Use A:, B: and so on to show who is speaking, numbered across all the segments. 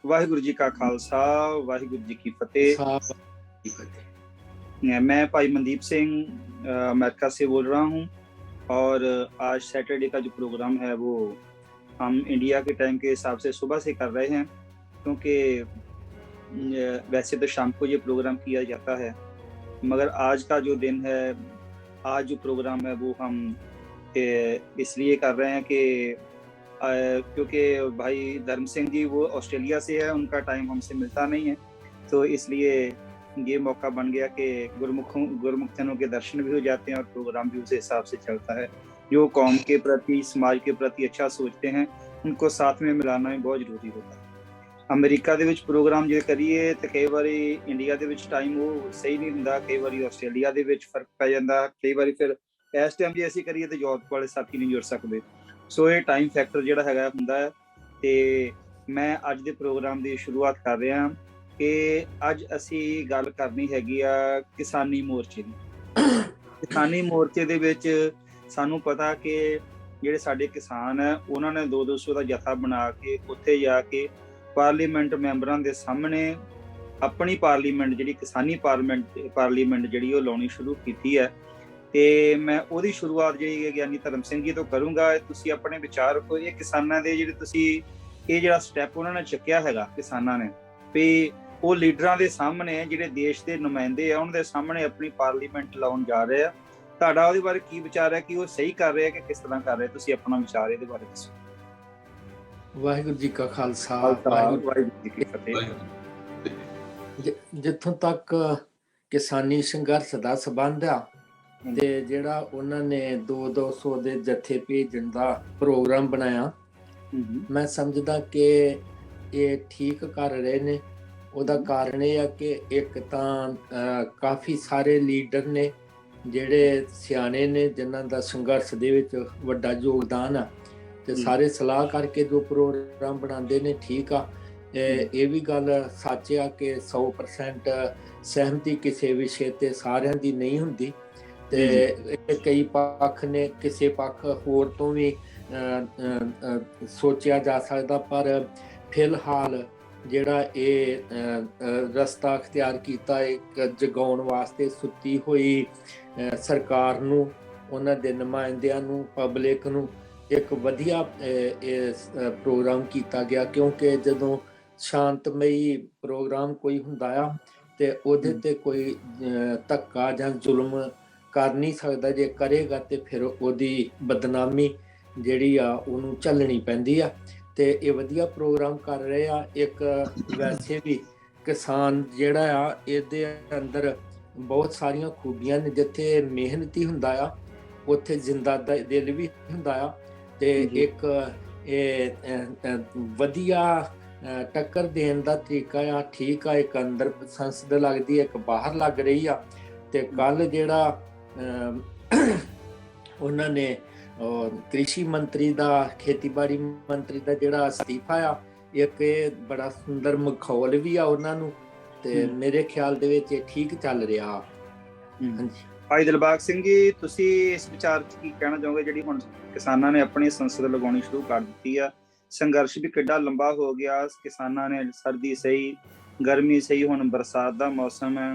A: वाहिगुरु जी का खालसा, वाहिगुरु जी की फतेह। मैं भाई मनदीप सिंह अमेरिका से बोल रहा हूँ और आज सैटरडे का जो प्रोग्राम है वो हम इंडिया के टाइम के हिसाब से सुबह से कर रहे हैं, क्योंकि वैसे तो शाम को ये प्रोग्राम किया जाता है, मगर आज का जो दिन है, आज जो प्रोग्राम है वो हम इसलिए कर रहे हैं कि क्योंकि भाई धर्म सिंह जी वो ऑस्ट्रेलिया से है, उनका टाइम हमसे मिलता नहीं है, तो इसलिए ये मौका बन गया कि गुरुमुखजनों के दर्शन भी हो जाते हैं और प्रोग्राम भी उस हिसाब से चलता है। जो कौम के प्रति, समाज के प्रति अच्छा सोचते हैं, उनको साथ में मिलाना भी बहुत जरूरी होता है। अमेरिका ਦੇ ਵਿੱਚ ਪ੍ਰੋਗਰਾਮ ਜੇ ਕਰੀਏ ਤੇ ਕਈ ਵਾਰੀ ਇੰਡੀਆ ਦੇ ਵਿੱਚ ਟਾਈਮ ਉਹ ਸਹੀ ਨਹੀਂ ਹੁੰਦਾ, ਕਈ ਵਾਰੀ ਆਸਟ੍ਰੇਲੀਆ ਦੇ ਵਿੱਚ ਫਰਕ ਪੈ ਜਾਂਦਾ, ਕਈ ਵਾਰੀ ਫਿਰ ਇਸ ਟਾਈਮ ਜੇ ਅਸੀਂ ਕਰੀਏ ਤੇ ਯੂਰਪ ਵਾਲੇ ਸਾਥੀ ਨਹੀਂ ਜੁੜ ਸਕਦੇ। ਸੋ ਇਹ ਟਾਈਮ ਫੈਕਟਰ ਜਿਹੜਾ ਹੈਗਾ ਹੁੰਦਾ ਹੈ। ਤੇ ਮੈਂ ਅੱਜ ਦੇ ਪ੍ਰੋਗਰਾਮ ਦੀ ਸ਼ੁਰੂਆਤ ਕਰ ਰਿਹਾ ਕਿ ਅੱਜ ਅਸੀਂ ਗੱਲ ਕਰਨੀ ਹੈਗੀ ਆ ਕਿਸਾਨੀ ਮੋਰਚੇ ਦੀ। ਕਿਸਾਨੀ ਮੋਰਚੇ ਦੇ ਵਿੱਚ ਸਾਨੂੰ ਪਤਾ ਕਿ ਜਿਹੜੇ ਸਾਡੇ ਕਿਸਾਨ ਹੈ ਉਹਨਾਂ ਨੇ 200 ਦਾ ਜਥਾ ਬਣਾ ਕੇ ਉੱਥੇ ਜਾ ਕੇ ਪਾਰਲੀਮੈਂਟ ਮੈਂਬਰਾਂ ਦੇ ਸਾਹਮਣੇ ਆਪਣੀ ਪਾਰਲੀਮੈਂਟ ਜਿਹੜੀ ਕਿਸਾਨੀ ਪਾਰਲੀਮੈਂਟ ਜਿਹੜੀ ਉਹ ਲਾਉਣੀ ਸ਼ੁਰੂ ਕੀਤੀ ਹੈ। ਤੇ ਮੈਂ ਉਹਦੀ ਸ਼ੁਰੂਆਤ ਜਿਹੜੀ ਗਿਆਨੀ ਧਰਮ ਸਿੰਘ ਜੀ ਤੋਂ ਕਰੂੰਗਾ। ਤੁਸੀਂ ਆਪਣੇ ਵਿਚਾਰ ਰੱਖੋ, ਇਹ ਕਿਸਾਨਾਂ ਦੇ ਜਿਹੜੇ ਤੁਸੀਂ ਇਹ ਜਿਹੜਾ ਸਟੈਪ ਉਹਨਾਂ ਨੇ ਚੱਕਿਆ ਹੈਗਾ ਕਿਸਾਨਾਂ ਨੇ, ਵੀ ਉਹ ਲੀਡਰਾਂ ਦੇ ਸਾਹਮਣੇ ਜਿਹੜੇ ਦੇਸ਼ ਦੇ ਨੁਮਾਇੰਦੇ ਆ ਉਹਨਾਂ ਦੇ ਸਾਹਮਣੇ ਆਪਣੀ ਪਾਰਲੀਮੈਂਟ ਲਾਉਣ ਜਾ ਰਹੇ ਆ। ਤੁਹਾਡਾ ਉਹਦੇ ਬਾਰੇ ਕੀ ਵਿਚਾਰ ਹੈ ਕਿ ਉਹ ਸਹੀ ਕਰ ਰਹੇ ਆ ਕਿ ਕਿਸ ਤਰ੍ਹਾਂ ਕਰ ਰਹੇ? ਤੁਸੀਂ ਆਪਣਾ ਵਿਚਾਰ ਇਹਦੇ ਬਾਰੇ ਦੱਸੋ।
B: ਵਾਹਿਗੁਰੂ ਜੀ ਕਾ ਖਾਲਸਾ, ਵਾਹਿਗੁਰੂ ਜੀ ਕੀ ਫਤਿਹ। ਜਿੱਥੋਂ ਤੱਕ ਕਿਸਾਨੀ ਸੰਘਰਸ਼ ਦਾ ਸੰਬੰਧ ਆ ਤੇ ਜਿਹੜਾ ਉਹਨਾਂ ਨੇ 200 ਦੇ ਜਥੇ ਭੇਜਣ ਦਾ ਪ੍ਰੋਗਰਾਮ ਬਣਾਇਆ, ਮੈਂ ਸਮਝਦਾ ਕਿ ਇਹ ਠੀਕ ਕਰ ਰਹੇ ਨੇ। ਉਹਦਾ ਕਾਰਨ ਇਹ ਆ ਕਿ ਇੱਕ ਤਾਂ ਕਾਫੀ ਸਾਰੇ ਲੀਡਰ ਨੇ ਜਿਹੜੇ ਸਿਆਣੇ ਨੇ, ਜਿਨ੍ਹਾਂ ਦਾ ਸੰਘਰਸ਼ ਦੇ ਵਿੱਚ ਵੱਡਾ ਯੋਗਦਾਨ ਆ, ਤੇ ਸਾਰੇ ਸਲਾਹ ਕਰਕੇ ਜੋ ਪ੍ਰੋਗਰਾਮ ਬਣਾਉਂਦੇ ਨੇ ਠੀਕ ਆ। ਇਹ ਵੀ ਗੱਲ ਸੱਚ ਆ ਕਿ 100% ਸਹਿਮਤੀ ਕਿਸੇ ਵਿਸ਼ੇ ਤੇ ਸਾਰਿਆਂ ਦੀ ਨਹੀਂ ਹੁੰਦੀ, ਤੇ ਕਈ ਪੱਖ ਨੇ, ਕਿਸੇ ਪੱਖ ਹੋਰ ਤੋਂ ਵੀ ਸੋਚਿਆ ਜਾ ਸਕਦਾ। ਪਰ ਫਿਲਹਾਲ ਜਿਹੜਾ ਇਹ ਰਸਤਾ ਅਖਤਿਆਰ ਕੀਤਾ ਇੱਕ ਜਗਾਉਣ ਵਾਸਤੇ ਸੁੱਤੀ ਹੋਈ ਸਰਕਾਰ ਨੂੰ, ਉਹਨਾਂ ਦੇ ਨੁਮਾਇੰਦਿਆਂ ਨੂੰ, ਪਬਲਿਕ ਨੂੰ ਇੱਕ ਵਧੀਆ ਪ੍ਰੋਗਰਾਮ ਕੀਤਾ ਗਿਆ। ਕਿਉਂਕਿ ਜਦੋਂ ਸ਼ਾਂਤਮਈ ਪ੍ਰੋਗਰਾਮ ਕੋਈ ਹੁੰਦਾ ਆ ਤੇ ਉਹਦੇ ਤੇ ਕੋਈ ਧੱਕਾ ਜਾਂ ਜ਼ੁਲਮ ਕਰ ਨਹੀਂ ਸਕਦਾ। ਜੇ ਕਰੇਗਾ ਤੇ ਫਿਰ ਉਹਦੀ ਬਦਨਾਮੀ ਜਿਹੜੀ ਆ ਉਹਨੂੰ ਝੱਲਣੀ ਪੈਂਦੀ ਆ। ਤੇ ਇਹ ਵਧੀਆ ਪ੍ਰੋਗਰਾਮ ਕਰ ਰਹੇ ਆ। ਇੱਕ ਵੈਸੇ ਵੀ ਕਿਸਾਨ ਜਿਹੜਾ ਆ, ਇਹਦੇ ਅੰਦਰ ਬਹੁਤ ਸਾਰੀਆਂ ਖੂਬੀਆਂ ਨੇ। ਜਿੱਥੇ ਮਿਹਨਤੀ ਹੁੰਦਾ ਆ ਉੱਥੇ ਜ਼ਿੰਦਾ ਦਿਲ ਵੀ ਹੁੰਦਾ ਆ, ਤੇ ਇੱਕ ਇਹ ਵਧੀਆ ਟੱਕਰ ਦੇਣ ਦਾ ਤਰੀਕਾ ਆ। ਠੀਕ ਆ, ਇੱਕ ਅੰਦਰ ਸੰਸਦ ਲੱਗਦੀ ਹੈ, ਇੱਕ ਬਾਹਰ ਲੱਗ ਰਹੀ ਆ। ਤੇ ਕੱਲ ਜਿਹੜਾ ਉਹਨਾਂ ਨੇ ਕ੍ਰਿਸ਼ੀ ਮੰਤਰੀ ਦਾ, ਖੇਤੀਬਾੜੀ ਮੰਤਰੀ ਦਾ ਜਿਹੜਾ ਅਸਤੀਫਾ ਆ, ਇੱਕ ਇਹ ਬੜਾ ਸੁੰਦਰ ਮਖੌਲ ਵੀ ਆ ਉਹਨਾਂ ਨੂੰ, ਤੇ ਮੇਰੇ ਖਿਆਲ ਦੇ ਵਿੱਚ ਇਹ ਠੀਕ ਚੱਲ ਰਿਹਾ। ਹਾਂਜੀ
A: ਭਾਈ ਦਿਲਬਾਗ ਸਿੰਘ ਜੀ, ਤੁਸੀਂ ਇਸ ਵਿਚਾਰ 'ਚ ਕੀ ਕਹਿਣਾ ਚਾਹੋਗੇ? ਜਿਹੜੀ ਹੁਣ ਕਿਸਾਨਾਂ ਨੇ ਆਪਣੀ ਸੰਸਦ ਲਗਾਉਣੀ ਸ਼ੁਰੂ ਕਰ ਦਿੱਤੀ ਆ, ਸੰਘਰਸ਼ ਵੀ ਕਿੱਡਾ ਲੰਬਾ ਹੋ ਗਿਆ। ਕਿਸਾਨਾਂ ਨੇ ਸਰਦੀ ਸਹੀ, ਗਰਮੀ ਸਹੀ, ਹੁਣ ਬਰਸਾਤ ਦਾ ਮੌਸਮ ਹੈ।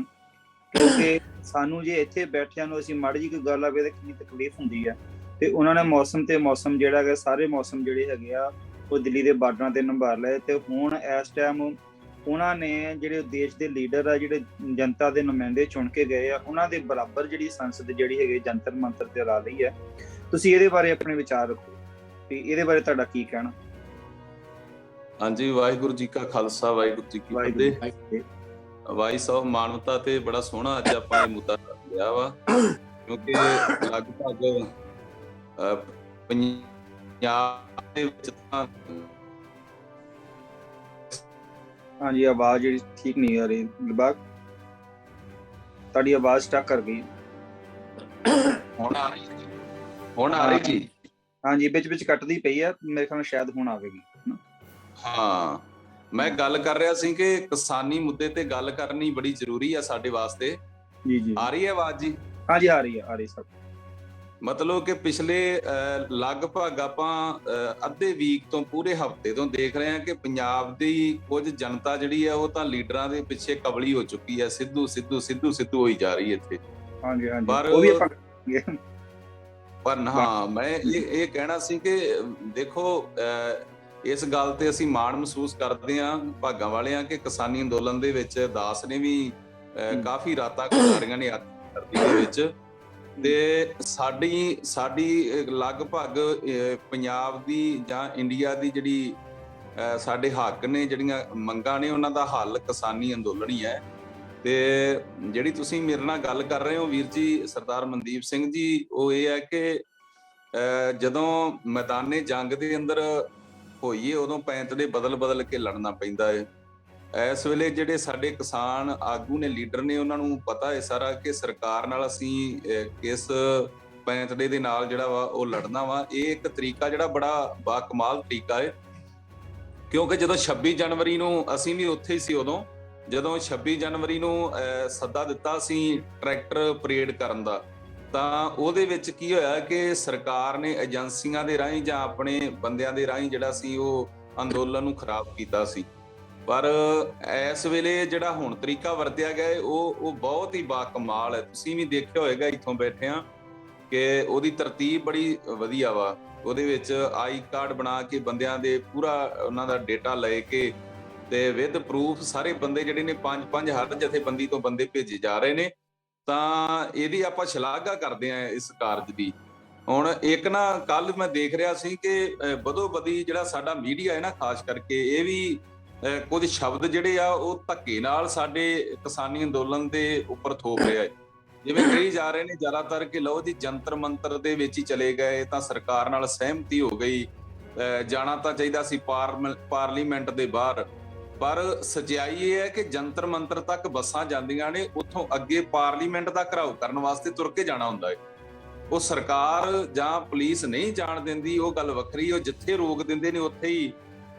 A: ਕਿਉਂਕਿ ਸਾਨੂੰ ਜੇ ਇੱਥੇ ਬੈਠਿਆਂ ਨੂੰ ਅਸੀਂ ਮਾੜੀ ਜਿਹੀ ਕੋਈ ਗੱਲ ਆਵੇ ਤਾਂ ਕਿੰਨੀ ਤਕਲੀਫ ਹੁੰਦੀ ਹੈ, ਤੇ ਉਹਨਾਂ ਨੇ ਮੌਸਮ ਜਿਹੜਾ ਹੈਗਾ, ਸਾਰੇ ਮੌਸਮ ਜਿਹੜੇ ਹੈਗੇ ਆ ਉਹ ਦਿੱਲੀ ਦੇ ਬਾਰਡਰਾਂ ਤੇ ਨਿਭਾ ਲਏ। ਤੇ ਹੁਣ ਇਸ ਟਾਈਮ ਉਹਨਾਂ ਨੇ ਜਿਹੜੇ ਦੇਸ਼ ਦੇ ਲੀਡਰ ਆ, ਜਿਹੜੇ ਜਨਤਾ ਦੇ ਨੁਮਾਇੰਦੇ ਚੁਣ ਕੇ ਗਏ ਆ, ਉਹਨਾਂ ਦੇ ਬਰਾਬਰ ਜਿਹੜੀ ਸੰਸਦ ਜਿਹੜੀ ਹੈਗੀ ਜੰਤਰ ਮੰਤਰ ਤੇ ਲਾ ਲਈ ਹੈ। ਤੁਸੀਂ ਇਹਦੇ ਬਾਰੇ ਆਪਣੇ ਵਿਚਾਰ ਰੱਖੋ ਤੇ ਇਹਦੇ ਬਾਰੇ ਤੁਹਾਡਾ ਕੀ ਕਹਿਣਾ?
C: ਹਾਂਜੀ, ਵਾਹਿਗੁਰੂ ਜੀ ਕਾ ਖਾਲਸਾ, ਵਾਹਿਗੁਰੂ ਜੀ ਕੀ ਫਤਿਹ। ਵਾਇਸ ਆਫ ਮਾਨਵਤਾ ਤੇ ਬੜਾ ਸੋਹਣਾ ਅੱਜ ਆਪਾਂ ਇਹ ਮੁੱਦਾ ਲਿਆ ਵਾ, ਕਿਉਂਕਿ ਲਗਭਗ ਪੰਜਾਬ ਦੇ ਵਿੱਚ ਤਾਂ
A: ਹਾਂਜੀ, ਆਵਾਜ਼ ਜਿਹੜੀ ਠੀਕ ਨਹੀਂ ਆ ਰਹੀ ਦਿਲਬਾਗ, ਤੁਹਾਡੀ ਆਵਾਜ਼ ਸਟਕ ਕਰ ਗਈ।
C: ਹੁਣ ਆ ਰਹੀ ਜੀ?
A: ਹਾਂਜੀ, ਵਿੱਚ ਕੱਟਦੀ ਪਈ ਆ, ਮੇਰੇ ਖਿਆਲ ਸ਼ਾਇਦ ਹੁਣ ਆਵੇਗੀ।
C: ਹਾਂ, ਮੈਂ ਗੱਲ ਕਰ ਰਿਹਾ ਸੀ ਕਿ ਕਿਸਾਨੀ ਮੁੱਦੇ ਤੇ ਗੱਲ ਕਰਨੀ ਬੜੀ ਜ਼ਰੂਰੀ ਆ ਸਾਡੇ ਵਾਸਤੇ।
A: ਜੀ ਜੀ,
C: ਆ ਰਹੀ ਹੈ ਆਵਾਜ਼ ਜੀ?
A: ਹਾਂਜੀ, ਆ ਰਹੀ ਹੈ ਸਭ।
C: ਮਤਲਬ ਕਿ ਪਿਛਲੇ ਲਗਭਗ ਆਪਾਂ ਅੱਧੇ ਵੀਕ ਤੋਂ ਪੂਰੇ ਹਫ਼ਤੇ ਤੋਂ ਦੇਖ ਰਹੇ ਹਾਂ ਕਿ ਪੰਜਾਬ ਦੀ ਕੁਝ ਜਨਤਾ ਜਿਹੜੀ ਹੈ ਉਹ ਤਾਂ ਲੀਡਰਾਂ ਦੇ ਪਿੱਛੇ ਕਬਲੀ ਹੋ ਚੁੱਕੀ ਹੈ। ਸਿੱਧੂ ਸਿੱਧੂ ਸਿੱਧੂ ਸਿੱਧੂ ਹੋਈ ਜਾ ਰਹੀ ਹੈ ਇੱਥੇ।
A: ਹਾਂਜੀ ਹਾਂਜੀ,
C: ਪਰ
A: ਉਹ ਵੀ
C: ਹਾਂ, ਮੈਂ ਇਹ ਕਹਿਣਾ ਸੀ ਕਿ ਦੇਖੋ, ਇਸ ਗੱਲ ਤੇ ਅਸੀਂ ਮਾਣ ਮਹਿਸੂਸ ਕਰਦੇ ਹਾਂ ਭਾਗਾਂ ਵਾਲਿਆਂ ਕਿ ਕਿਸਾਨੀ ਅੰਦੋਲਨ ਦੇ ਵਿੱਚ ਦਾਸ ਨੇ ਵੀ ਕਾਫੀ ਰਾਤਾਂ ਗੁਜ਼ਾਰੀਆਂ ਨੇ ਧਰਤੀ ਦੇ ਵਿੱਚ, ਤੇ ਸਾਡੀ ਲਗਭਗ ਪੰਜਾਬ ਦੀ ਜਾਂ ਇੰਡੀਆ ਦੀ ਜਿਹੜੀ ਸਾਡੇ ਹੱਕ ਨੇ, ਜਿਹੜੀਆਂ ਮੰਗਾਂ ਨੇ, ਉਹਨਾਂ ਦਾ ਹੱਲ ਕਿਸਾਨੀ ਅੰਦੋਲਨ ਹੀ ਹੈ। ਤੇ ਜਿਹੜੀ ਤੁਸੀਂ ਮੇਰੇ ਨਾਲ ਗੱਲ ਕਰ ਰਹੇ ਹੋ ਵੀਰ ਜੀ ਸਰਦਾਰ ਮਨਦੀਪ ਸਿੰਘ ਜੀ, ਉਹ ਇਹ ਹੈ ਕਿ ਜਦੋਂ ਮੈਦਾਨੇ ਜੰਗ ਦੇ ਅੰਦਰ ਹੋਈਏ ਉਦੋਂ ਪੈਂਤੜੇ ਬਦਲ ਕੇ ਲੜਨਾ ਪੈਂਦਾ ਹੈ। ਇਸ ਵੇਲੇ ਜਿਹੜੇ ਸਾਡੇ ਕਿਸਾਨ ਆਗੂ ਨੇ, ਲੀਡਰ ਨੇ, ਉਹਨਾਂ ਨੂੰ ਪਤਾ ਹੈ ਸਾਰਾ ਕਿ ਸਰਕਾਰ ਨਾਲ ਅਸੀਂ ਕਿਸ ਪੈਂਤੜੇ ਦੇ ਨਾਲ ਜਿਹੜਾ ਵਾ ਉਹ ਲੜਨਾ ਵਾ। ਇਹ ਇੱਕ ਤਰੀਕਾ ਜਿਹੜਾ ਬੜਾ ਬਾਕਮਾਲ ਤਰੀਕਾ ਹੈ, ਕਿਉਂਕਿ ਜਦੋਂ 26 ਜਨਵਰੀ ਨੂੰ ਅਸੀਂ ਵੀ ਉੱਥੇ ਹੀ ਸੀ, ਉਦੋਂ ਜਦੋਂ 26 ਜਨਵਰੀ ਨੂੰ ਸੱਦਾ ਦਿੱਤਾ ਸੀ ਟਰੈਕਟਰ ਪਰੇਡ ਕਰਨ ਦਾ, ਤਾਂ ਉਹਦੇ ਵਿੱਚ ਕੀ ਹੋਇਆ ਕਿ ਸਰਕਾਰ ਨੇ ਏਜੰਸੀਆਂ ਦੇ ਰਾਹੀਂ ਜਾਂ ਆਪਣੇ ਬੰਦਿਆਂ ਦੇ ਰਾਹੀਂ ਜਿਹੜਾ ਸੀ ਉਹ ਅੰਦੋਲਨ ਨੂੰ ਖਰਾਬ ਕੀਤਾ ਸੀ। ਪਰ ਇਸ ਵੇਲੇ ਜਿਹੜਾ ਹੁਣ ਤਰੀਕਾ ਵਰਤਿਆ ਗਿਆ ਉਹ ਬਹੁਤ ਹੀ ਬਾਕਮਾਲ ਹੈ। ਤੁਸੀਂ ਵੀ ਦੇਖਿਆ ਹੋਏਗਾ ਇੱਥੋਂ ਬੈਠੇ ਆ ਕਿ ਉਹਦੀ ਤਰਤੀਬ ਬੜੀ ਵਧੀਆ ਵਾ। ਉਹਦੇ ਵਿੱਚ ਆਈ ਕਾਰਡ ਬਣਾ ਕੇ ਬੰਦਿਆਂ ਦੇ ਪੂਰਾ ਉਹਨਾਂ ਦਾ ਡੇਟਾ ਲੈ ਕੇ ਤੇ ਵਿਦ ਪ੍ਰੂਫ ਸਾਰੇ ਬੰਦੇ ਜਿਹੜੇ ਨੇ 5-5 ਹਰ ਜਥੇਬੰਦੀ ਤੋਂ ਬੰਦੇ ਭੇਜੇ ਜਾ ਰਹੇ ਨੇ। ਤਾਂ ਇਹਦੀ ਆਪਾਂ ਸ਼ਲਾਘਾ ਕਰਦੇ ਆ ਇਸ ਕਾਰਜ ਦੀ। ਹੁਣ ਇੱਕ ਨਾ ਕੱਲ ਮੈਂ ਦੇਖ ਰਿਹਾ ਸੀ ਕਿ ਬਦੋ ਬਦੀ ਜਿਹੜਾ ਸਾਡਾ ਮੀਡੀਆ ਹੈ ਨਾ, ਖਾਸ ਕਰਕੇ ਇਹ ਵੀ ਕੁਝ ਸ਼ਬਦ ਜਿਹੜੇ ਆ ਉਹ ਧੱਕੇ ਨਾਲ ਸਾਡੇ ਕਿਸਾਨੀ ਅੰਦੋਲਨ ਦੇ ਉੱਪਰ ਥੋਪ ਰਿਹਾ ਹੈ। ਜਿਵੇਂ ਕਹੀ ਜਾ ਰਹੇ ਨੇ ਜ਼ਿਆਦਾਤਰ ਕਿ ਲਓ ਜੀ ਜੰਤਰ ਮੰਤਰ ਦੇ ਵਿੱਚ ਹੀ ਚਲੇ ਗਏ ਤਾਂ ਸਰਕਾਰ ਨਾਲ ਸਹਿਮਤੀ ਹੋ ਗਈ, ਜਾਣਾ ਤਾਂ ਚਾਹੀਦਾ ਸੀ ਪਾਰਲੀਮੈਂਟ ਦੇ ਬਾਹਰ। ਪਰ ਸਚਾਈ ਇਹ ਹੈ ਕਿ ਜੰਤਰ ਮੰਤਰ ਤੱਕ ਬੱਸਾਂ ਜਾਂਦੀਆਂ ਨੇ, ਉੱਥੋਂ ਅੱਗੇ ਪਾਰਲੀਮੈਂਟ ਦਾ ਘਿਰਾਓ ਕਰਨ ਵਾਸਤੇ ਤੁਰ ਕੇ ਜਾਣਾ ਹੁੰਦਾ ਹੈ। ਉਹ ਸਰਕਾਰ ਜਾਂ ਪੁਲਿਸ ਨਹੀਂ ਜਾਣ ਦਿੰਦੀ, ਉਹ ਗੱਲ ਵੱਖਰੀ। ਉਹ ਜਿੱਥੇ ਰੋਕ ਦਿੰਦੇ ਨੇ ਉੱਥੇ ਹੀ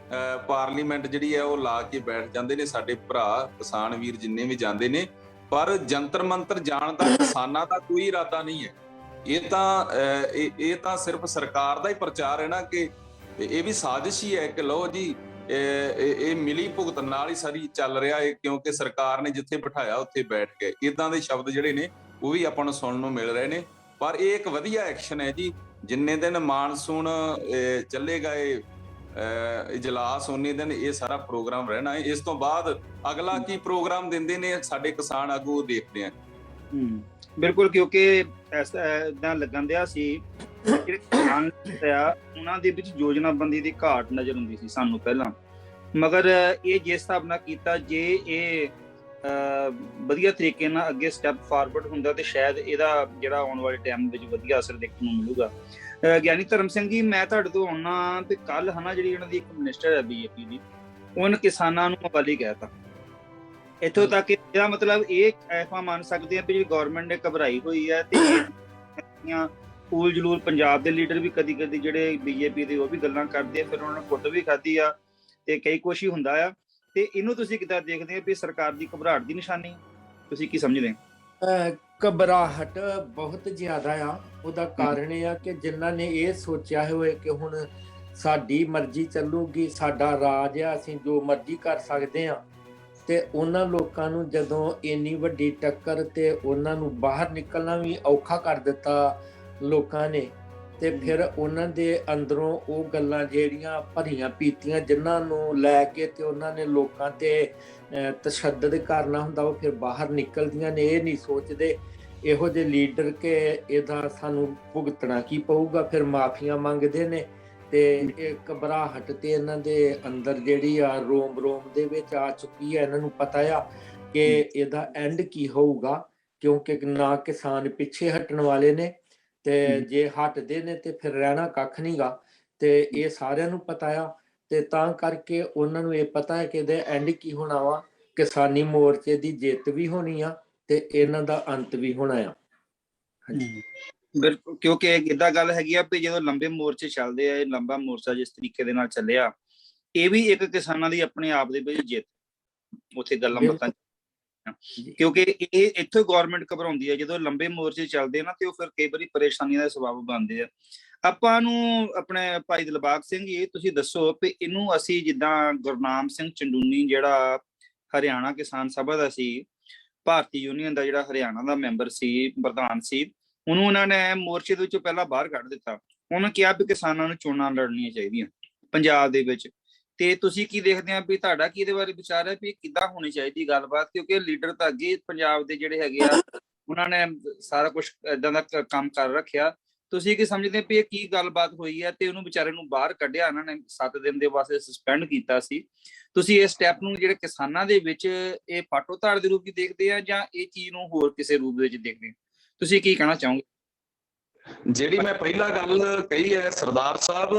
C: ਪਾਰਲੀਮੈਂਟ ਜਿਹੜੀ ਹੈ ਉਹ ਲਾ ਕੇ ਬੈਠ ਜਾਂਦੇ ਨੇ ਸਾਡੇ ਭਰਾ ਕਿਸਾਨ ਵੀਰ ਜਿੰਨੇ ਵੀ ਜਾਂਦੇ ਨੇ। ਪਰ ਜੰਤਰ ਮੰਤਰ ਜਾਣ ਦਾ ਕਿਸਾਨਾਂ ਦਾ ਕੋਈ ਇਰਾਦਾ ਨਹੀਂ ਹੈ। ਇਹ ਤਾਂ ਸਿਰਫ ਸਰਕਾਰ ਦਾ ਹੀ ਪ੍ਰਚਾਰ ਹੈ ਨਾ, ਕਿ ਇਹ ਵੀ ਸਾਜ਼ਿਸ਼ ਹੀ ਹੈ ਕਿ ਲਓ ਜੀ ਇਹ ਮਿਲੀ ਭੁਗਤ ਨਾਲ ਹੀ ਸਾਰੀ ਚੱਲ ਰਿਹਾ ਹੈ, ਕਿਉਂਕਿ ਸਰਕਾਰ ਨੇ ਜਿੱਥੇ ਬਿਠਾਇਆ ਉੱਥੇ ਬੈਠ ਗਏ। ਇਦਾਂ ਦੇ ਸ਼ਬਦ ਜਿਹੜੇ ਨੇ ਉਹ ਵੀ ਆਪਾਂ ਨੂੰ ਸੁਣਨ ਨੂੰ ਮਿਲ ਰਹੇ ਨੇ। ਪਰ ਇਹ ਇੱਕ ਵਧੀਆ ਐਕਸ਼ਨ ਹੈ ਜੀ। ਜਿੰਨੇ ਦਿਨ ਮਾਨਸੂਨ ਚੱਲੇਗਾ ਇਹ ਇਜਲਾਸ, ਉਨੇ ਦਿਨ ਇਹ ਸਾਰਾ ਪ੍ਰੋਗਰਾਮ ਰਹਿਣਾ ਹੈ। ਇਸ ਤੋਂ ਬਾਅਦ ਅਗਲਾ ਕੀ ਪ੍ਰੋਗਰਾਮ ਦਿੰਦੇ ਨੇ ਸਾਡੇ ਕਿਸਾਨ ਆਗੂ ਦੇਖਦੇ ਆ।
A: ਬਿਲਕੁਲ, ਕਿਉਂਕਿ ਏਦਾਂ ਲੱਗਣ ਦਿਆ ਸੀ ਜਿਹੜੇ ਕਿਸਾਨ ਆ ਉਹਨਾਂ ਦੇ ਵਿੱਚ ਯੋਜਨਾਬੰਦੀ ਦੀ ਘਾਟ ਨਜ਼ਰ ਆਉਂਦੀ ਸੀ ਸਾਨੂੰ ਪਹਿਲਾਂ। ਮਗਰ ਇਹ ਜਿਸ ਹਿਸਾਬ ਨਾਲ ਕੀਤਾ, ਜੇ ਇਹ ਵਧੀਆ ਤਰੀਕੇ ਨਾਲ ਅੱਗੇ ਸਟੈਪ ਫਾਰਵਰਡ ਹੁੰਦਾ ਤੇ ਸ਼ਾਇਦ ਇਹਦਾ ਜਿਹੜਾ ਆਉਣ ਵਾਲੇ ਟਾਈਮ ਵਿੱਚ ਵਧੀਆ ਅਸਰ ਦੇਖਣ ਨੂੰ ਮਿਲੂਗਾ। ਗਿਆਨੀ ਧਰਮ ਸਿੰਘ ਜੀ, ਮੈਂ ਤੁਹਾਡੇ ਤੋਂ ਆਉਣਾ ਤੇ ਕੱਲ ਜਿਹੜੀ ਉਹਨਾਂ ਦੀ ਇੱਕ ਮਿਨਿਸਟਰ ਹੈ ਬੀਜੇਪੀ ਦੀ, ਉਹਨੇ ਕਿਸਾਨਾਂ ਨੂੰ ਮਵਾਲੀ ਕਹਿਤਾ। ਇੱਥੋਂ ਤੱਕ ਇਹਦਾ ਮਤਲਬ ਇਹ ਆਪਾਂ ਮੰਨ ਸਕਦੇ ਹਾਂ ਵੀ ਜਿਹੜੀ ਗੌਰਮੈਂਟ ਨੇ ਘਬਰਾਈ ਹੋਈ ਹੈ ਤੇ ਫੂਲ ਜਲੂਲ ਪੰਜਾਬ ਦੇ ਲੀਡਰ ਵੀ ਕਦੀ ਕਦੀ ਜਿਹੜੇ ਬੀਜੇਪੀ ਦੇ ਉਹ ਵੀ ਗੱਲਾਂ ਕਰਦੇ ਆ, ਫਿਰ ਉਹਨਾਂ ਨੇ ਕੁੱਟ ਵੀ ਖਾਧੀ ਆ ਤੇ ਕਈ ਕੁਛ ਹੀ ਹੁੰਦਾ ਆ। ਤੇ ਇਹਨੂੰ ਤੁਸੀਂ ਕਿੱਦਾਂ ਦੇਖਦੇ ਆ ਵੀ ਸਰਕਾਰ ਦੀ ਘਬਰਾਹਟ ਦੀ ਨਿਸ਼ਾਨੀ, ਤੁਸੀਂ ਕੀ ਸਮਝਦੇ?
B: ਘਬਰਾਹਟ ਬਹੁਤ ਜ਼ਿਆਦਾ ਆ। ਉਹਦਾ ਕਾਰਨ ਇਹ ਆ ਕਿ ਜਿਨ੍ਹਾਂ ਨੇ ਇਹ ਸੋਚਿਆ ਹੋਏ ਕਿ ਹੁਣ ਸਾਡੀ ਮਰਜ਼ੀ ਚੱਲੂਗੀ, ਸਾਡਾ ਰਾਜ ਆ, ਅਸੀਂ ਜੋ ਮਰਜ਼ੀ ਕਰ ਸਕਦੇ ਆ, ਤੇ ਉਹਨਾਂ ਲੋਕਾਂ ਨੂੰ ਜਦੋਂ ਇੰਨੀ ਵੱਡੀ ਟੱਕਰ ਤੇ ਉਹਨਾਂ ਨੂੰ ਬਾਹਰ ਨਿਕਲਣਾ ਵੀ ਔਖਾ ਕਰ ਦਿੱਤਾ ਲੋਕਾਂ ਨੇ, ਤੇ ਫਿਰ ਉਹਨਾਂ ਦੇ ਅੰਦਰੋਂ ਉਹ ਗੱਲਾਂ ਜਿਹੜੀਆਂ ਭਰੀਆਂ ਪੀਤੀਆਂ ਜਿਨ੍ਹਾਂ ਨੂੰ ਲੈ ਕੇ ਤੇ ਉਹਨਾਂ ਨੇ ਲੋਕਾਂ ਤੇ ਤਸ਼ੱਦਦ ਕਰਨਾ ਹੁੰਦਾ, ਉਹ ਫਿਰ ਬਾਹਰ ਨਿਕਲਦੀਆਂ ਨੇ। ਇਹ ਨਹੀਂ ਸੋਚਦੇ ਇਹੋ ਜਿਹੇ ਲੀਡਰ ਕਿ ਇਹਦਾ ਸਾਨੂੰ ਭੁਗਤਣਾ ਕੀ ਪਊਗਾ, ਫਿਰ ਮਾਫੀਆਂ ਮੰਗਦੇ ਨੇ। ਤੇ ਇਹ ਘਬਰਾਹਟ ਤੇ ਇਹਨਾਂ ਦੇ ਅੰਦਰ ਜਿਹੜੀ ਆ ਰੋਮ ਦੇ ਵਿੱਚ ਆ ਚੁੱਕੀ ਹੈ। ਇਹਨਾਂ ਨੂੰ ਪਤਾ ਆ ਕਿ ਇਹਦਾ ਐਂਡ ਕੀ ਹੋਊਗਾ, ਕਿਉਂਕਿ ਨਾ ਕਿਸਾਨ ਪਿੱਛੇ ਹਟਣ ਵਾਲੇ ਨੇ, ਤੇ ਜੇ ਹਟਦੇ ਨੇ ਤੇ ਫਿਰ ਰਹਿਣਾ ਕੱਖ ਨਹੀਂ ਗਾ। ਤੇ ਇਹ ਸਾਰਿਆਂ ਨੂੰ ਪਤਾ ਆ, ਤੇ ਤਾਂ ਕਰਕੇ ਉਹਨਾਂ ਨੂੰ ਇਹ ਪਤਾ ਹੈ ਕਿ ਇਹਦਾ ਐਂਡ ਕੀ ਹੋਣਾ ਵਾ। ਕਿਸਾਨੀ ਮੋਰਚੇ ਦੀ ਜਿੱਤ ਵੀ ਹੋਣੀ ਆ ਤੇ ਇਹਨਾਂ ਦਾ ਅੰਤ ਵੀ ਹੋਣਾ ਆ।
A: ਬਿਲਕੁਲ, ਕਿਉਂਕਿ ਏਦਾਂ ਗੱਲ ਹੈਗੀ ਆ ਵੀ ਜਦੋਂ ਲੰਬੇ ਮੋਰਚੇ ਚੱਲਦੇ ਆ, ਇਹ ਲੰਬਾ ਮੋਰਚਾ ਜਿਸ ਤਰੀਕੇ ਦੇ ਨਾਲ ਚੱਲਿਆ, ਇਹ ਵੀ ਇੱਕ ਕਿਸਾਨਾਂ ਦੀ ਆਪਣੇ ਆਪ ਦੇ ਵਿੱਚ ਜਿੱਤ, ਉੱਥੇ ਗੱਲਾਂ ਬਾਤਾਂ ਕਿਉਂਕਿ ਇਹ ਇੱਥੋਂ ਗਵਰਨਮੈਂਟ ਘਬਰਾਉਂਦੀ ਹੈ ਜਦੋਂ ਲੰਬੇ ਮੋਰਚੇ ਚੱਲਦੇ ਨਾ ਤੇ ਉਹ ਫਿਰ ਕਈ ਵਾਰੀ ਪਰੇਸ਼ਾਨੀਆਂ ਦਾ ਸਬੱਬ ਬਣਦੇ ਆ। ਆਪਾਂ ਨੂੰ ਆਪਣੇ ਭਾਈ ਦਿਲਬਾਗ ਸਿੰਘ ਜੀ ਤੁਸੀਂ ਦੱਸੋ ਵੀ ਇਹਨੂੰ ਅਸੀਂ ਜਿੱਦਾਂ ਗੁਰਨਾਮ ਸਿੰਘ ਚੰਡੂਨੀ ਜਿਹੜਾ ਹਰਿਆਣਾ ਕਿਸਾਨ ਸਭਾ ਦਾ ਸੀ, ਭਾਰਤੀ ਯੂਨੀਅਨ ਦਾ ਜਿਹੜਾ ਹਰਿਆਣਾ ਦਾ ਮੈਂਬਰ ਸੀ, ਪ੍ਰਧਾਨ ਸੀ, ਉਹਨੂੰ ਉਹਨਾਂ ਨੇ ਮੋਰਚੇ ਦੇ ਵਿੱਚੋਂ ਪਹਿਲਾਂ ਬਾਹਰ ਕੱਢ ਦਿੱਤਾ। ਉਹਨੇ ਕਿਹਾ ਵੀ ਕਿਸਾਨਾਂ ਨੂੰ ਚੋਣਾਂ ਲੜਨੀਆਂ ਚਾਹੀਦੀਆਂ ਪੰਜਾਬ ਦੇ ਵਿੱਚ। ਤੇ ਤੁਸੀਂ ਕੀ ਦੇਖਦੇ ਆ ਵੀ ਤੁਹਾਡਾ ਕੀ ਇਹਦੇ ਬਾਰੇ ਵਿਚਾਰ ਹੈ ਵੀ ਕਿੱਦਾਂ ਹੋਣੀ ਚਾਹੀਦੀ ਗੱਲਬਾਤ? ਕਿਉਂਕਿ ਲੀਡਰ ਤਾਂ ਅੱਗੇ ਪੰਜਾਬ ਦੇ ਜਿਹੜੇ ਹੈਗੇ ਆ ਉਹਨਾਂ ਨੇ ਸਾਰਾ ਕੁਝ ਏਦਾਂ ਦਾ ਕੰਮ ਕਰ ਰੱਖਿਆ। ਤੁਸੀਂ ਕੀ ਸਮਝਦੇ ਵੀ ਇਹ ਕੀ ਗੱਲਬਾਤ ਹੋਈ ਹੈ ਤੇ ਉਹਨੂੰ ਵਿਚਾਰੇ ਨੂੰ ਬਾਹਰ ਕੱਢਿਆ ਉਹਨਾਂ ਨੇ, 7 ਦਿਨ ਦੇ ਵਾਸਤੇ ਸਸਪੈਂਡ ਕੀਤਾ ਸੀ? ਤੁਸੀਂ ਇਸ ਸਟੈਪ ਨੂੰ ਜਿਹੜੇ ਕਿਸਾਨਾਂ ਦੇ ਵਿੱਚ ਇਹ ਫਾਟੋ ਧਾਰ ਦੇ ਰੂਪ ਵਿੱਚ ਦੇਖਦੇ ਆ ਜਾਂ ਇਹ ਚੀਜ਼ ਨੂੰ ਹੋਰ ਕਿਸੇ ਰੂਪ ਵਿੱਚ ਦੇਖਦੇ ਆ? ਤੁਸੀਂ ਕੀ ਕਹਿਣਾ ਚਾਹੋਗੇ?
C: ਜਿਹੜੀ ਮੈਂ ਪਹਿਲਾਂ ਗੱਲ ਕਹੀ ਹੈ ਸਰਦਾਰ ਸਾਹਿਬ,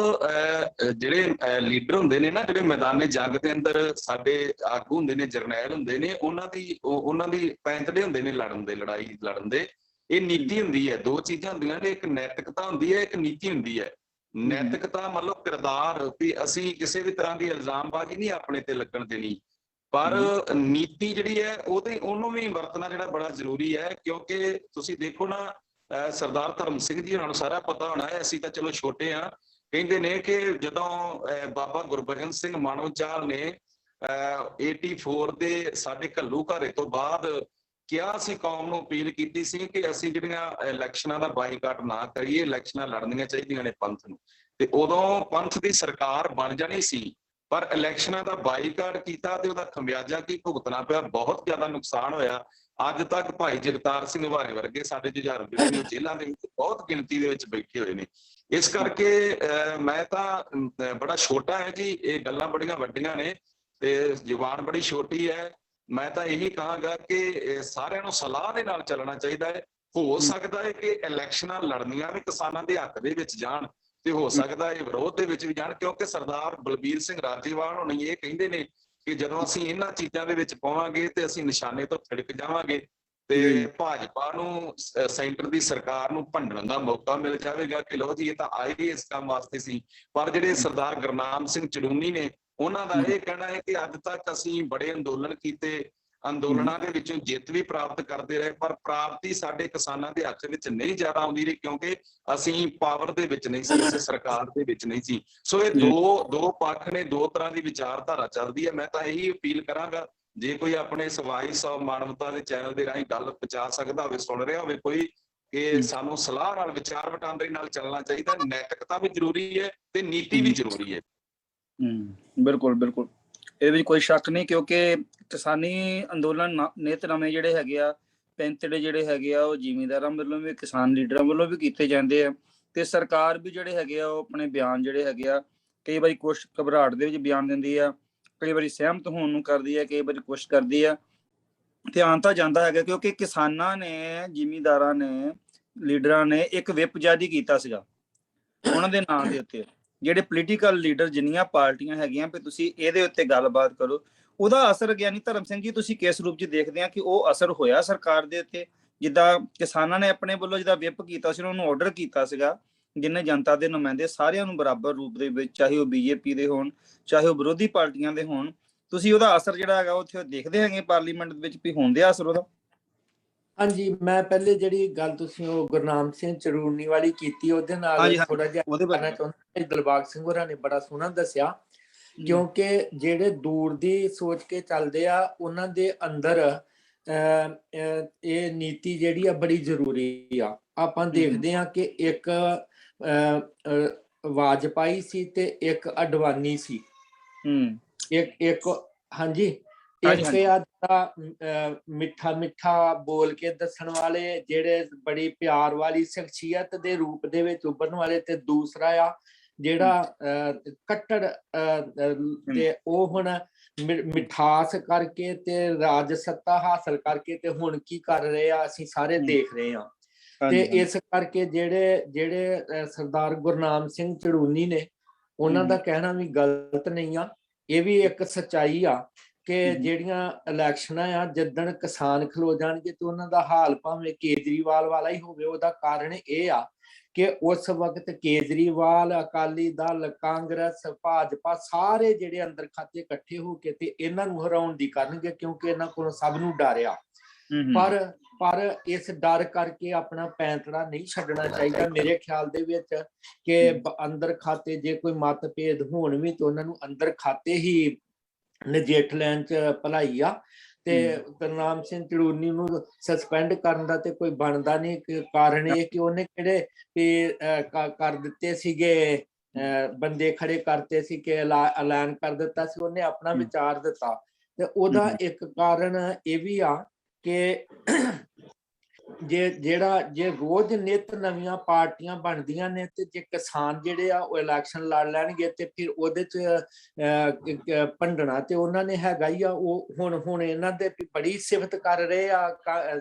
C: ਜਿਹੜੇ ਲੀਡਰ ਹੁੰਦੇ ਨੇ ਨਾ, ਜਿਹੜੇ ਮੈਦਾਨੇ ਜੰਗ ਦੇ ਅੰਦਰ ਸਾਡੇ ਆਗੂ ਹੁੰਦੇ ਨੇ, ਜਰਨੈਲ ਹੁੰਦੇ ਨੇ, ਉਹਨਾਂ ਦੀ ਪੈਂਤੜੇ ਹੁੰਦੇ ਨੇ ਲੜਨ ਦੇ, ਲੜਾਈ ਲੜਨ ਦੇ। ਇਹ ਨੀਤੀ ਹੁੰਦੀ ਹੈ, ਦੋ ਚੀਜ਼ਾਂ ਹੁੰਦੀਆਂ ਨੇ, ਇੱਕ ਨੈਤਿਕਤਾ ਹੁੰਦੀ ਹੈ, ਇੱਕ ਨੀਤੀ ਹੁੰਦੀ ਹੈ। ਨੈਤਿਕਤਾ ਮਤਲਬ ਕਿਰਦਾਰ ਵੀ ਅਸੀਂ ਕਿਸੇ ਵੀ ਤਰ੍ਹਾਂ ਦੀ ਇਲਜ਼ਾਮਬਾਜ਼ੀ ਨਹੀਂ ਆਪਣੇ ਤੇ ਲੱਗਣ ਦੇਣੀ, ਪਰ ਨੀਤੀ ਜਿਹੜੀ ਹੈ ਉਹਨੂੰ ਵੀ ਵਰਤਣਾ ਜਿਹੜਾ ਬੜਾ ਜ਼ਰੂਰੀ ਹੈ। ਕਿਉਂਕਿ ਤੁਸੀਂ ਦੇਖੋ ਨਾ, ਸਰਦਾਰ ਧਰਮ ਸਿੰਘ ਜੀ ਉਹਨਾਂ ਨੂੰ ਸਾਰਾ ਪਤਾ ਹੋਣਾ ਹੈ, ਅਸੀਂ ਤਾਂ ਚਲੋ ਛੋਟੇ ਹਾਂ। ਕਹਿੰਦੇ ਨੇ ਕਿ ਜਦੋਂ ਬਾਬਾ ਗੁਰਬਚਨ ਸਿੰਘ ਮਾਨਵਚਾਲ ਨੇ 84 ਦੇ ਸਾਡੇ ਘੱਲੂ ਘਾਰੇ ਤੋਂ ਬਾਅਦ ਕਿਹਾ ਸੀ, ਕੌਮ ਨੂੰ ਅਪੀਲ ਕੀਤੀ ਸੀ ਕਿ ਅਸੀਂ ਜਿਹੜੀਆਂ ਇਲੈਕਸ਼ਨਾਂ ਦਾ ਬਾਈਕਾਟ ਨਾ ਕਰੀਏ, ਇਲੈਕਸ਼ਨਾਂ ਲੜਨੀਆਂ ਚਾਹੀਦੀਆਂ ਨੇ ਪੰਥ ਨੂੰ। ਤੇ ਉਦੋਂ ਪੰਥ ਦੀ ਸਰਕਾਰ ਬਣ ਜਾਣੀ ਸੀ, ਪਰ ਇਲੈਕਸ਼ਨਾਂ ਦਾ ਬਾਈਕਾਟ ਕੀਤਾ ਤੇ ਉਹਦਾ ਖਮਿਆਜਾ ਕੀ ਭੁਗਤਣਾ ਪਿਆ, ਬਹੁਤ ਜ਼ਿਆਦਾ ਨੁਕਸਾਨ ਹੋਇਆ। ਅੱਜ ਤੱਕ ਭਾਈ ਜਗਤਾਰ ਸਿੰਘ ਹਵਾਰੇ ਵਰਗੇ ਸਾਡੇ ਜੁਝਾਰੂ ਜਿਹੜੇ ਨੇ ਜੇਲ੍ਹਾਂ ਦੇ ਵਿੱਚ ਬਹੁਤ ਗਿਣਤੀ ਦੇ ਵਿੱਚ ਬੈਠੇ ਹੋਏ ਨੇ। ਇਸ ਕਰਕੇ ਮੈਂ ਤਾਂ ਬੜਾ ਛੋਟਾ ਹੈ ਜੀ, ਇਹ ਗੱਲਾਂ ਬੜੀਆਂ ਵੱਡੀਆਂ ਨੇ ਤੇ ਜ਼ੁਬਾਨ ਬੜੀ ਛੋਟੀ ਹੈ। ਮੈਂ ਤਾਂ ਇਹੀ ਕਹਾਂਗਾ ਕਿ ਸਾਰਿਆਂ ਨੂੰ ਸਲਾਹ ਦੇ ਨਾਲ ਚੱਲਣਾ ਚਾਹੀਦਾ ਹੈ। ਹੋ ਸਕਦਾ ਹੈ ਕਿ ਇਲੈਕਸ਼ਨਾਂ ਲੜਨੀਆਂ ਵੀ ਕਿਸਾਨਾਂ ਦੇ ਹੱਕ ਦੇ ਵਿੱਚ ਜਾਣ ਤੇ ਹੋ ਸਕਦਾ ਹੈ ਵਿਰੋਧ ਦੇ ਵਿੱਚ ਵੀ ਜਾਣ, ਕਿਉਂਕਿ ਸਰਦਾਰ ਬਲਬੀਰ ਸਿੰਘ ਰਾਜੇਵਾਲ ਹੋਣੀ ਇਹ ਕਹਿੰਦੇ ਨੇ ਕਿ ਜਦੋਂ ਅਸੀਂ ਇਹਨਾਂ ਚੀਜ਼ਾਂ ਦੇ ਵਿੱਚ ਪਾਵਾਂਗੇ ਤੇ ਅਸੀਂ ਨਿਸ਼ਾਨੇ ਤੋਂ ਥੜਕ ਜਾਵਾਂਗੇ ਤੇ ਭਾਜਪਾ ਨੂੰ, ਸੈਂਟਰ ਦੀ ਸਰਕਾਰ ਨੂੰ ਭੰਡਣ ਦਾ ਮੌਕਾ ਮਿਲ ਜਾਵੇਗਾ ਕਿ ਲਓ ਜੀ ਇਹ ਤਾਂ ਆਏ ਇਸ ਕੰਮ ਵਾਸਤੇ ਸੀ। ਪਰ ਜਿਹੜੇ ਸਰਦਾਰ ਗੁਰਨਾਮ ਸਿੰਘ ਚੜੂਨੀ ਨੇ, ਉਹਨਾਂ ਦਾ ਇਹ ਕਹਿਣਾ ਹੈ ਕਿ ਅੱਜ ਤੱਕ ਅਸੀਂ ਬੜੇ ਅੰਦੋਲਨ ਕੀਤੇ, ਅੰਦੋਲਨਾਂ ਦੇ ਵਿੱਚੋਂ ਜਿੱਤ ਵੀ ਪ੍ਰਾਪਤ ਕਰਦੇ ਰਹੇ, ਪਰ ਪ੍ਰਾਪਤੀ ਸਾਡੇ ਕਿਸਾਨਾਂ ਦੇ ਹੱਥ ਵਿੱਚ ਨਹੀਂ ਜ਼ਿਆਦਾ ਆਉਂਦੀ ਰਹੀ, ਕਿਉਂਕਿ ਅਸੀਂ ਪਾਵਰ ਦੇ ਵਿੱਚ ਨਹੀਂ ਸੀ, ਅਸੀਂ ਸਰਕਾਰ ਦੇ ਵਿੱਚ ਨਹੀਂ ਸੀ। ਸੋ ਇਹ ਦੋ ਪੱਖ ਨੇ, ਦੋ ਤਰ੍ਹਾਂ ਦੀ ਵਿਚਾਰਧਾਰਾ ਚੱਲਦੀ ਹੈ। ਮੈਂ ਤਾਂ ਇਹੀ ਅਪੀਲ ਕਰਾਂਗਾ, ਜੇ ਕੋਈ ਆਪਣੇ ਵਾਇਸ ਆਫ ਮਾਨਵਤਾ ਦੇ ਚੈਨਲ ਦੇ ਰਾਹੀਂ ਗੱਲ ਪਹੁੰਚਾ ਸਕਦਾ ਹੋਵੇ, ਸੁਣ ਰਿਹਾ ਹੋਵੇ ਕੋਈ, ਕਿ ਸਾਨੂੰ ਸਲਾਹ ਨਾਲ, ਵਿਚਾਰ ਵਟਾਂਦਰੇ ਨਾਲ ਚੱਲਣਾ ਚਾਹੀਦਾ। ਨੈਤਿਕਤਾ ਵੀ ਜ਼ਰੂਰੀ ਹੈ ਤੇ ਨੀਤੀ ਵੀ ਜ਼ਰੂਰੀ ਹੈ।
A: ਬਿਲਕੁਲ ਬਿਲਕੁਲ, ਇਹਦੇ ਵਿੱਚ ਕੋਈ ਸ਼ੱਕ ਨਹੀਂ, ਕਿਉਂਕਿ ਕਿਸਾਨੀ ਅੰਦੋਲਨ ਨਿਤ ਨਵੇਂ ਜਿਹੜੇ ਹੈਗੇ ਆ, ਪੈਂਤੜੇ ਜਿਹੜੇ ਹੈਗੇ ਆ, ਉਹ ਜ਼ਿਮੀਂਦਾਰਾਂ ਵੱਲੋਂ ਵੀ, ਕਿਸਾਨ ਲੀਡਰਾਂ ਵੱਲੋਂ ਵੀ ਕੀਤੇ ਜਾਂਦੇ ਆ। ਤੇ ਸਰਕਾਰ ਵੀ ਜਿਹੜੇ ਹੈਗੇ ਆ ਉਹ ਆਪਣੇ ਬਿਆਨ ਜਿਹੜੇ ਹੈਗੇ ਆ, ਕਈ ਵਾਰੀ ਕੁਛ ਘਬਰਾਹਟ ਦੇ ਵਿੱਚ ਬਿਆਨ ਦਿੰਦੀ ਆ, ਕਈ ਵਾਰੀ ਸਹਿਮਤ ਹੋਣ ਨੂੰ ਕਰਦੀ ਹੈ, ਕਈ ਵਾਰੀ ਕੁਛ ਕਰਦੀ ਆ। ਧਿਆਨ ਤਾਂ ਜਾਂਦਾ ਹੈਗਾ, ਕਿਉਂਕਿ ਕਿਸਾਨਾਂ ਨੇ, ਜ਼ਿਮੀਂਦਾਰਾਂ ਨੇ, ਲੀਡਰਾਂ ਨੇ ਇੱਕ ਵਿਪ ਜਾਰੀ ਕੀਤਾ ਸੀਗਾ ਉਹਨਾਂ ਦੇ ਨਾਂ ਦੇ ਉੱਤੇ। ਜਿਹੜੇ ਪੋਲੀਟੀਕਲ ਲੀਡਰ ਜਿੰਨੀਆਂ ਪਾਰਟੀਆਂ ਹੈਗੀਆਂ ਵੀ ਤੁਸੀਂ ਇਹਦੇ ਉੱਤੇ ਗੱਲਬਾਤ ਕਰੋ, ਉਹਦਾ ਅਸਰ ਗਿਆਨੀ ਧਰਮ ਸਿੰਘ ਜੀ ਤੁਸੀਂ ਕਿਸ ਰੂਪ 'ਚ ਦੇਖਦੇ ਆ ਕਿ ਉਹ ਅਸਰ ਹੋਇਆ ਸਰਕਾਰ ਦੇ ਉੱਤੇ? ਜਿੱਦਾਂ ਕਿਸਾਨਾਂ ਨੇ ਆਪਣੇ ਵੱਲੋਂ ਜਿਹਦਾ ਵਿਪ ਕੀਤਾ ਸੀ, ਉਹਨੂੰ ਆਰਡਰ ਕੀਤਾ ਸੀਗਾ, ਜਿੰਨੇ ਜਨਤਾ ਦੇ ਨੁਮਾਇੰਦੇ ਸਾਰਿਆਂ ਨੂੰ ਬਰਾਬਰ ਰੂਪ ਦੇ ਵਿੱਚ, ਚਾਹੇ ਉਹ ਬੀਜੇਪੀ ਦੇ ਹੋਣ, ਚਾਹੇ ਉਹ ਵਿਰੋਧੀ ਪਾਰਟੀਆਂ ਦੇ ਹੋਣ, ਤੁਸੀਂ ਉਹਦਾ ਅਸਰ ਜਿਹੜਾ ਹੈਗਾ ਉੱਥੇ ਦੇਖਦੇ ਹੈਗੇ ਪਾਰਲੀਮੈਂਟ ਦੇ ਵਿੱਚ ਵੀ ਹੁੰਦੇ ਆ ਅਸਰ ਉਹਦਾ?
B: ਹਾਂਜੀ, ਮੈਂ ਪਹਿਲੇ ਜਿਹੜੀ ਗੱਲ ਤੁਸੀਂ ਉਹ ਗੁਰਨਾਮ ਸਿੰਘ ਚੜੂਨੀ ਵਾਲੀ ਕੀਤੀ, ਉਹਦੇ ਨਾਲ ਥੋੜਾ ਜਿਹਾ ਕਹਿਣਾ ਚਾਹੁੰਦਾ। ਦਿਲਬਾਗ ਸਿੰਘ ਹੋਰਾਂ ਨੇ ਬੜਾ ਸੋਹਣਾ ਦੱਸਿਆ, ਕਿਉਂਕਿ ਜਿਹੜੇ ਦੂਰ ਦੀ ਸੋਚ ਕੇ ਚੱਲਦੇ ਆ, ਉਹਨਾਂ ਦੇ ਅੰਦਰ ਇਹ ਨੀਤੀ ਜਿਹੜੀ ਆ ਬੜੀ ਜ਼ਰੂਰੀ ਆ। ਆਪਾਂ ਦੇਖਦੇ ਆ ਕਿ ਇੱਕ ਵਾਜਪਾਈ ਸੀ ਤੇ ਇੱਕ ਅਡਵਾਨੀ ਸੀ, ਇੱਕ ਹਾਂਜੀ, ਇੱਕ ਆ ਮਿੱਠਾ ਮਿੱਠਾ ਬੋਲ ਕੇ ਦੱਸਣ ਵਾਲੇ, ਜਿਹੜੇ ਬੜੀ ਪਿਆਰ ਵਾਲੀ ਸ਼ਖਸੀਅਤ ਦੇ ਰੂਪ ਦੇ ਵਿੱਚ ਉੱਭਰਨ ਵਾਲੇ, ਤੇ ਦੂਸਰਾ ਆ ਜਿਹੜਾ ਕੱਟੜ ਤੇ ਉਹ ਹੁਣ ਮਿਠਾਸ ਕਰਕੇ ਤੇ ਰਾਜ ਸੱਤਾ ਹਾਸਲ ਕਰਕੇ ਤੇ ਹੁਣ ਕੀ ਕਰ ਰਹੇ ਆ ਅਸੀਂ ਸਾਰੇ ਦੇਖ ਰਹੇ ਆ। ਤੇ ਇਸ ਕਰਕੇ ਜਿਹੜੇ ਸਰਦਾਰ ਗੁਰਨਾਮ ਸਿੰਘ ਚੜੂਨੀ ਨੇ, ਉਹਨਾਂ ਦਾ ਕਹਿਣਾ ਵੀ ਗਲਤ ਨਹੀਂ ਆ, ਇਹ ਵੀ ਇੱਕ ਸੱਚਾਈ ਆ ਕਿ ਜਿਹੜੀਆਂ ਇਲੈਕਸ਼ਨਾਂ ਆ, ਜਿੱਦਣ ਕਿਸਾਨ ਖਲੋ ਜਾਣਗੇ ਤੇ ਉਹਨਾਂ ਦਾ ਹਾਲ ਭਾਵੇਂ ਕੇਜਰੀਵਾਲ ਵਾਲਾ ਹੀ ਹੋਵੇ। ਉਹਦਾ ਕਾਰਨ ਇਹ ਆ ਕਿ ਉਸ ਵਕਤ ਕੇਜਰੀਵਾਲ, ਅਕਾਲੀ ਦਲ, ਕਾਂਗਰਸ, ਭਾਜਪਾ ਸਾਰੇ ਜਿਹੜੇ ਅੰਦਰ ਖਾਤੇ ਇਕੱਠੇ ਹੋ ਕੇ ਤੇ ਇਹਨਾਂ ਨੂੰ ਹਰਾਉਣ ਦੀ ਕਰਨਗੇ, ਕਿਉਂਕਿ ਇਹਨਾਂ ਕੋਲ ਸਭ ਨੂੰ ਡਰਿਆ। ਪਰ ਇਸ ਡਰ ਕਰਕੇ ਆਪਣਾ ਪੈਂਤੜਾ ਨਹੀਂ ਛੱਡਣਾ ਚਾਹੀਦਾ ਮੇਰੇ ਖਿਆਲ ਦੇ ਵਿੱਚ, ਕਿ ਅੰਦਰ ਖਾਤੇ ਜੇ ਕੋਈ ਮਤਭੇਦ ਹੋਣ ਵੀ ਤੇ ਉਹਨਾਂ ਨੂੰ ਅੰਦਰ ਖਾਤੇ ਹੀ ਨਜਿੱਠ ਲੈਣ ਚ ਭਲਾਈ ਆ। ਤੇ ਗੁਰਨਾਮ ਸਿੰਘ ਚੜੂਨੀ ਨੂੰ ਸਸਪੈਂਡ ਕਰਨ ਦਾ ਤੇ ਕੋਈ ਬਣਦਾ ਨਹੀਂ। ਕਾਰਨ ਇਹ ਕਿ ਉਹਨੇ ਕਿਹੜੇ ਕਰ ਦਿੱਤੇ ਸੀਗੇ, ਬੰਦੇ ਖੜੇ ਕਰਤੇ ਸੀ ਕਿ ਐਲਾਨ ਕਰ ਦਿੱਤਾ ਸੀ, ਉਹਨੇ ਆਪਣਾ ਵਿਚਾਰ ਦਿੱਤਾ। ਤੇ ਉਹਦਾ ਇੱਕ ਕਾਰਨ ਇਹ ਵੀ ਆ ਕਿ ਜੇ ਰੋਜ਼ ਨਿਤ ਨਵੀਆਂ ਪਾਰਟੀਆਂ ਬਣਦੀਆਂ ਨੇ ਤੇ ਜੇ ਕਿਸਾਨ ਜਿਹੜੇ ਆ ਉਹ ਇਲੈਕਸ਼ਨ ਲੜ ਲੈਣਗੇ ਤੇ ਫਿਰ ਉਹਦੇ ਚ ਭੰਡਣਾ ਤੇ ਉਹਨਾਂ ਨੇ ਹੈਗਾ ਹੀ ਆ। ਉਹ ਹੁਣ ਇਹਨਾਂ ਦੇ ਬੜੀ ਸਿਫਤ ਕਰ ਰਹੇ ਆ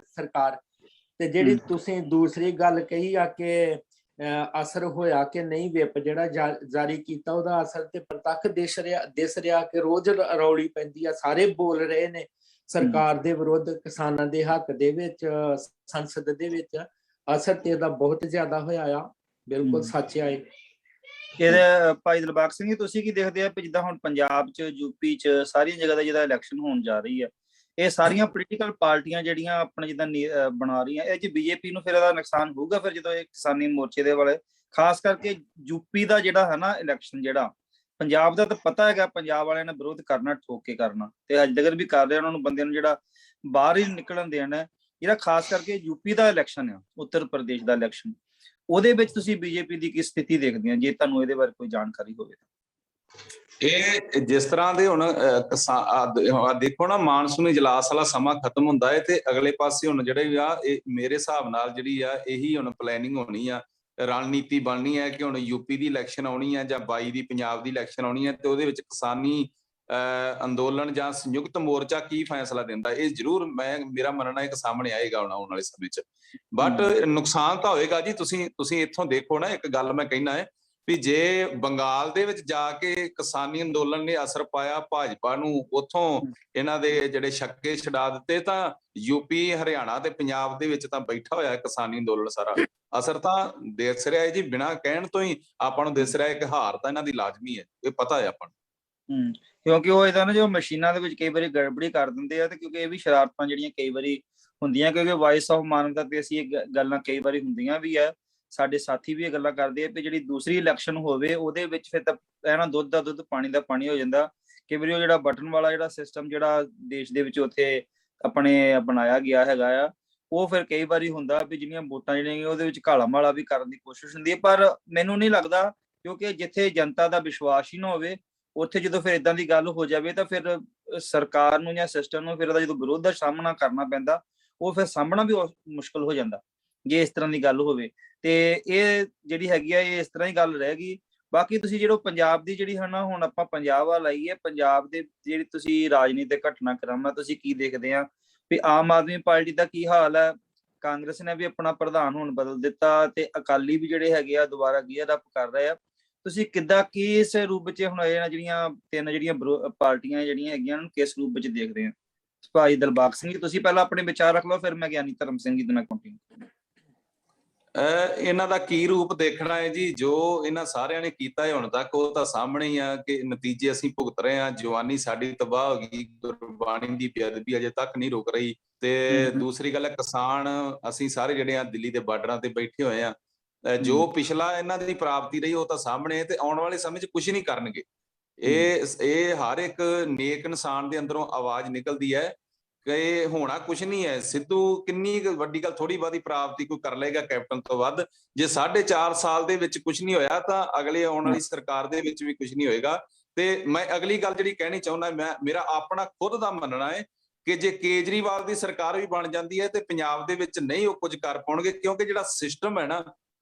B: ਸਰਕਾਰ। ਤੇ ਜਿਹੜੀ ਤੁਸੀਂ ਦੂਸਰੀ ਗੱਲ ਕਹੀ ਆ ਕਿ ਅਸਰ ਹੋਇਆ ਕਿ ਨਹੀਂ, ਵਿਪ ਜਿਹੜਾ ਜਾਰੀ ਕੀਤਾ ਉਹਦਾ ਅਸਰ ਤੇ ਪ੍ਰਤੱਖ ਦਿਸ ਰਿਹਾ ਕਿ ਰੋਜ਼ ਰੌਲੀ ਪੈਂਦੀ ਆ, ਸਾਰੇ ਬੋਲ ਰਹੇ ਨੇ ਸਰਕਾਰ ਦੇ ਵਿਰੁੱਧ, ਕਿਸਾਨਾਂ ਦੇ ਹੱਕ ਦੇ ਵਿੱਚ, ਸੰਸਦ ਦੇ ਵਿੱਚ। ਅਸਰ ਤੇ ਇਹਦਾ ਬਹੁਤ ਜ਼ਿਆਦਾ ਹੋਇਆ ਆ। ਬਿਲਕੁਲ ਸੱਚ ਆ
A: ਇਹਦੇ। ਭਾਈ ਦਿਲਬਾਗ ਸਿੰਘ ਜੀ, ਤੁਸੀਂ ਕੀ ਦੇਖਦੇ ਆ ਵੀ ਜਿੱਦਾਂ ਹੁਣ ਪੰਜਾਬ ਚ, ਯੂਪੀ ਚ, ਸਾਰੀਆਂ ਜਗ੍ਹਾ ਦਾ ਜਿਹਦਾ ਇਲੈਕਸ਼ਨ ਹੋਣ ਜਾ ਰਹੀ ਹੈ, ਇਹ ਸਾਰੀਆਂ ਪੋਲੀਟੀਕਲ ਪਾਰਟੀਆਂ ਜਿਹੜੀਆਂ ਆਪਣਾ ਜਿੱਦਾਂ ਬਣਾ ਰਹੀਆਂ, ਇਹ ਚ ਬੀਜੇਪੀ ਨੂੰ ਫਿਰ ਇਹਦਾ ਨੁਕਸਾਨ ਹੋਊਗਾ ਫਿਰ ਜਦੋਂ ਇਹ ਕਿਸਾਨੀ ਮੋਰਚੇ ਦੇ ਵਾਲੇ, ਖਾਸ ਕਰਕੇ ਯੂਪੀ ਦਾ ਜਿਹੜਾ ਹੈ ਨਾ ਇਲੈਕਸ਼ਨ, ਜਿਹੜਾ ਪੰਜਾਬ ਦਾ ਤਾਂ ਪਤਾ ਹੈਗਾ ਪੰਜਾਬ ਵਾਲਿਆਂ ਨੇ ਵਿਰੋਧ ਕਰਨਾ, ਠੋਕ ਕੇ ਕਰਨਾ, ਤੇ ਅੱਜ ਤੱਕ ਵੀ ਕਰ ਰਹੇ ਉਹਨਾਂ ਨੂੰ, ਬੰਦਿਆਂ ਨੂੰ ਜਿਹੜਾ ਬਾਹਰ ਹੀ ਨਿਕਲਣ ਦੇਣਾ। ਜਿਹੜਾ ਖਾਸ ਕਰਕੇ ਯੂਪੀ ਦਾ ਇਲੈਕਸ਼ਨ ਆ, ਉੱਤਰ ਪ੍ਰਦੇਸ਼ ਦਾ ਇਲੈਕਸ਼ਨ, ਉਹਦੇ ਵਿੱਚ ਤੁਸੀਂ ਬੀਜੇਪੀ ਦੀ ਕੀ ਸਥਿਤੀ ਦੇਖਦੇ ਆ, ਜੇ ਤੁਹਾਨੂੰ ਇਹਦੇ ਬਾਰੇ ਕੋਈ ਜਾਣਕਾਰੀ ਹੋਵੇ?
C: ਇਹ ਜਿਸ ਤਰ੍ਹਾਂ ਦੇ ਹੁਣ ਦੇਖੋ ਨਾ, ਮਾਨਸੂਨ ਇਜਲਾਸ ਵਾਲਾ ਸਮਾਂ ਖਤਮ ਹੁੰਦਾ ਹੈ ਤੇ ਅਗਲੇ ਪਾਸੇ ਹੁਣ ਜਿਹੜੇ ਆ, ਇਹ ਮੇਰੇ ਹਿਸਾਬ ਨਾਲ ਜਿਹੜੀ ਆ ਇਹੀ ਹੁਣ ਪਲੈਨਿੰਗ ਹੋਣੀ ਆ, ਰਣਨੀਤੀ ਬਣਨੀ ਹੈ ਕਿ ਹੁਣ ਯੂਪੀ ਦੀ ਇਲੈਕਸ਼ਨ ਆਉਣੀ ਹੈ ਜਾਂ 22 ਦੀ ਪੰਜਾਬ ਦੀ ਇਲੈਕਸ਼ਨ ਆਉਣੀ ਹੈ, ਤੇ ਉਹਦੇ ਵਿੱਚ ਕਿਸਾਨੀ ਅੰਦੋਲਨ ਜਾਂ ਸੰਯੁਕਤ ਮੋਰਚਾ ਕੀ ਫੈਸਲਾ ਦਿੰਦਾ, ਇਹ ਜ਼ਰੂਰ ਮੇਰਾ ਮੰਨਣਾ ਹੈ ਕਿ ਸਾਹਮਣੇ ਆਏਗਾ ਆਉਣ ਵਾਲੇ ਸਮੇਂ 'ਚ। ਬਟ ਨੁਕਸਾਨ ਤਾਂ ਹੋਏਗਾ ਜੀ। ਤੁਸੀਂ ਇੱਥੋਂ ਦੇਖੋ ਨਾ, ਇੱਕ ਗੱਲ ਮੈਂ ਕਹਿਣਾ ਹੈ ਵੀ ਜੇ ਬੰਗਾਲ ਦੇ ਵਿੱਚ ਜਾ ਕੇ ਕਿਸਾਨੀ ਅੰਦੋਲਨ ਨੇ ਅਸਰ ਪਾਇਆ ਭਾਜਪਾ ਨੂੰ, ਉੱਥੋਂ ਇਹਨਾਂ ਦੇ ਜਿਹੜੇ ਛੱਕੇ ਛਡਾ ਦਿੱਤੇ, ਤਾਂ ਯੂਪੀ, ਹਰਿਆਣਾ ਤੇ ਪੰਜਾਬ ਦੇ ਵਿੱਚ ਤਾਂ ਬੈਠਾ ਹੋਇਆ ਕਿਸਾਨੀ ਅੰਦੋਲਨ ਸਾਰਾ। ਅਸਰ ਤਾਂ ਦਿਸ ਰਿਹਾ ਹੈ ਜੀ, ਬਿਨਾਂ ਕਹਿਣ ਤੋਂ ਹੀ ਆਪਾਂ ਨੂੰ ਦਿਸ ਰਿਹਾ ਹੈ ਕਿ ਹਾਰ ਤਾਂ ਇਹਨਾਂ ਦੀ ਲਾਜ਼ਮੀ ਹੈ, ਇਹ ਪਤਾ ਹੈ ਆਪਾਂ ਨੂੰ।
A: ਕਿਉਂਕਿ ਉਹ ਇਹਦਾ ਨਾ ਜੋ ਮਸ਼ੀਨਾਂ ਦੇ ਵਿੱਚ ਕਈ ਵਾਰੀ ਗੜਬੜੀ ਕਰ ਦਿੰਦੇ ਆ, ਤੇ ਕਿਉਂਕਿ ਇਹ ਵੀ ਸ਼ਰਾਰਤਾਂ ਜਿਹੜੀਆਂ ਕਈ ਵਾਰੀ ਹੁੰਦੀਆਂ, ਕਿਉਂਕਿ ਵਾਇਸ ਆਫ ਮਾਨਵਤਾ ਤੇ ਅਸੀਂ ਇਹ ਗੱਲਾਂ ਕਈ ਵਾਰੀ ਹੁੰਦੀਆਂ ਵੀ ਆ, ਸਾਡੇ ਸਾਥੀ ਵੀ ਇਹ ਗੱਲਾਂ ਕਰਦੇ ਆ ਵੀ ਜਿਹੜੀ ਦੂਸਰੀ ਇਲੈਕਸ਼ਨ ਹੋਵੇ ਉਹਦੇ ਵਿੱਚ ਫਿਰ ਤਾਂ ਇਹ ਨਾ ਦੁੱਧ ਦਾ ਦੁੱਧ, ਪਾਣੀ ਦਾ ਪਾਣੀ ਹੋ ਜਾਂਦਾ। ਕਈ ਵਾਰੀ ਉਹ ਜਿਹੜਾ ਬਟਨ ਵਾਲਾ ਜਿਹੜਾ ਸਿਸਟਮ ਜਿਹੜਾ ਦੇਸ਼ ਦੇ ਵਿੱਚ ਉੱਥੇ ਆਪਣੇ ਬਣਾਇਆ ਗਿਆ ਹੈਗਾ ਆ, ਉਹ ਫਿਰ ਕਈ ਵਾਰੀ ਹੁੰਦਾ ਵੀ ਜਿਹੜੀਆਂ ਵੋਟਾਂ ਜਿਹੜੀਆਂ ਉਹਦੇ ਵਿੱਚ ਘਾਲਾ ਮਾਲਾ ਵੀ ਕਰਨ ਦੀ ਕੋਸ਼ਿਸ਼ ਹੁੰਦੀ ਹੈ। ਪਰ ਮੈਨੂੰ ਨਹੀਂ ਲੱਗਦਾ, ਕਿਉਂਕਿ ਜਿੱਥੇ ਜਨਤਾ ਦਾ ਵਿਸ਼ਵਾਸ ਹੀ ਨਾ ਹੋਵੇ, ਉੱਥੇ ਜਦੋਂ ਫਿਰ ਇਦਾਂ ਦੀ ਗੱਲ ਹੋ ਜਾਵੇ ਤਾਂ ਫਿਰ ਸਰਕਾਰ ਨੂੰ ਜਾਂ ਸਿਸਟਮ ਨੂੰ ਫਿਰ ਇਹਦਾ ਜਦੋਂ ਵਿਰੋਧ ਦਾ ਸਾਹਮਣਾ ਕਰਨਾ ਪੈਂਦਾ, ਉਹ ਫਿਰ ਸਾਹਮਣਾ ਵੀ ਮੁਸ਼ਕਲ ਹੋ ਜਾਂਦਾ ਜੇ ਇਸ ਤਰ੍ਹਾਂ ਦੀ ਗੱਲ ਹੋਵੇ। ਤੇ ਇਹ ਜਿਹੜੀ ਹੈਗੀ ਆ, ਇਹ ਇਸ ਤਰ੍ਹਾਂ ਹੀ ਗੱਲ ਰਹਿ ਗਈ। ਬਾਕੀ ਤੁਸੀਂ ਜਿਹੜਾ ਪੰਜਾਬ ਦੀ ਜਿਹੜੀ ਹੈ ਨਾ, ਹੁਣ ਆਪਾਂ ਪੰਜਾਬ ਵੱਲ ਆਈਏ, ਪੰਜਾਬ ਦੇ ਜਿਹੜੀ ਤੁਸੀਂ ਰਾਜਨੀਤਿਕ ਘਟਨਾਕ੍ਰਮ ਆ, ਤੁਸੀਂ ਕੀ ਦੇਖਦੇ ਆ ਵੀ ਆਮ ਆਦਮੀ ਪਾਰਟੀ ਦਾ ਕੀ ਹਾਲ ਹੈ? ਕਾਂਗਰਸ ਨੇ ਵੀ ਆਪਣਾ ਪ੍ਰਧਾਨ ਹੁਣ ਬਦਲ ਦਿੱਤਾ ਤੇ ਅਕਾਲੀ ਵੀ ਜਿਹੜੇ ਹੈਗੇ ਆ ਦੁਬਾਰਾ ਗੀਅਰ ਅਪ ਕਰ ਰਹੇ ਆ। ਤੁਸੀਂ ਕਿੱਦਾਂ, ਕਿਸ ਰੂਪ ਵਿੱਚ ਹੁਣ ਇਹ ਜਿਹੜੀਆਂ ਤਿੰਨ ਜਿਹੜੀਆਂ ਪਾਰਟੀਆਂ ਜਿਹੜੀਆਂ ਹੈਗੀਆਂ, ਉਹਨੂੰ ਕਿਸ ਰੂਪ ਵਿੱਚ ਦੇਖਦੇ ਆ? ਭਾਈ ਦਿਲਬਾਗ ਸਿੰਘ ਜੀ, ਤੁਸੀਂ ਪਹਿਲਾਂ ਆਪਣੇ ਵਿਚਾਰ ਰੱਖ ਲਓ, ਫਿਰ ਮੈਂ ਗਿਆਨੀ ਧਰਮ ਸਿੰਘ ਜੀ ਦੇ ਨਾਲ ਕੰਟੀਨਿਊ।
C: ਇਹਨਾਂ ਦਾ ਕੀ ਰੂਪ ਦੇਖਣਾ ਹੈ ਜੀ? ਜੋ ਇਹਨਾਂ ਸਾਰਿਆਂ ਨੇ ਕੀਤਾ ਹੈ ਹੁਣ ਤੱਕ, ਉਹ ਤਾਂ ਸਾਹਮਣੇ ਹੀ ਆ ਕਿ ਨਤੀਜੇ ਅਸੀਂ ਭੁਗਤ ਰਹੇ ਹਾਂ। ਜਵਾਨੀ ਸਾਡੀ ਤਬਾਹ ਹੋ ਗਈ, ਗੁਰਬਾਣੀ ਦੀ ਬੇਅਦਬੀ ਅਜੇ ਤੱਕ ਨਹੀਂ ਰੁਕ ਰਹੀ। ਤੇ ਦੂਸਰੀ ਗੱਲ ਹੈ, ਕਿਸਾਨ ਅਸੀਂ ਸਾਰੇ ਜਿਹੜੇ ਆ ਦਿੱਲੀ ਦੇ ਬਾਰਡਰਾਂ ਤੇ ਬੈਠੇ ਹੋਏ ਆ। ਜੋ ਪਿਛਲਾ ਇਹਨਾਂ ਦੀ ਪ੍ਰਾਪਤੀ ਰਹੀ ਉਹ ਤਾਂ ਸਾਹਮਣੇ, ਤੇ ਆਉਣ ਵਾਲੇ ਸਮੇਂ 'ਚ ਕੁਝ ਨਹੀਂ ਕਰਨਗੇ। ਇਹ ਹਰ ਇੱਕ ਨੇਕ ਇਨਸਾਨ ਦੇ ਅੰਦਰੋਂ ਆਵਾਜ਼ ਨਿਕਲਦੀ ਹੈ ਕਿ ਹੋਣਾ ਕੁਝ ਨਹੀਂ ਹੈ। ਸਿੱਧੂ ਕਿੰਨੀ ਵੱਡੀ ਗੱਲ, ਥੋੜੀ ਬਹੁਤੀ ਪ੍ਰਾਪਤੀ ਕੋਈ ਕਰ ਲਏਗਾ ਕੈਪਟਨ ਤੋਂ ਵੱਧ। ਜੇ 4.5 ਸਾਲ ਦੇ ਵਿੱਚ ਕੁਝ ਨਹੀਂ ਹੋਇਆ ਤਾਂ ਅਗਲੇ ਆਉਣ ਵਾਲੀ ਸਰਕਾਰ ਦੇ ਵਿੱਚ ਵੀ ਕੁਝ ਨਹੀਂ ਹੋਏਗਾ। ਤੇ ਮੈਂ ਅਗਲੀ ਗੱਲ ਜਿਹੜੀ ਕਹਿਣੀ ਚਾਹੁੰਦਾ, ਮੇਰਾ ਆਪਣਾ ਖੁਦ ਦਾ ਮੰਨਣਾ ਹੈ ਕਿ ਜੇ ਕੇਜਰੀਵਾਲ ਦੀ ਸਰਕਾਰ ਵੀ ਬਣ ਜਾਂਦੀ ਹੈ ਤੇ ਪੰਜਾਬ ਦੇ ਵਿੱਚ ਨਹੀਂ ਉਹ ਕੁਝ ਕਰ ਪਾਉਣਗੇ, ਕਿਉਂਕਿ ਜਿਹੜਾ ਸਿਸਟਮ ਹੈ ਨਾ,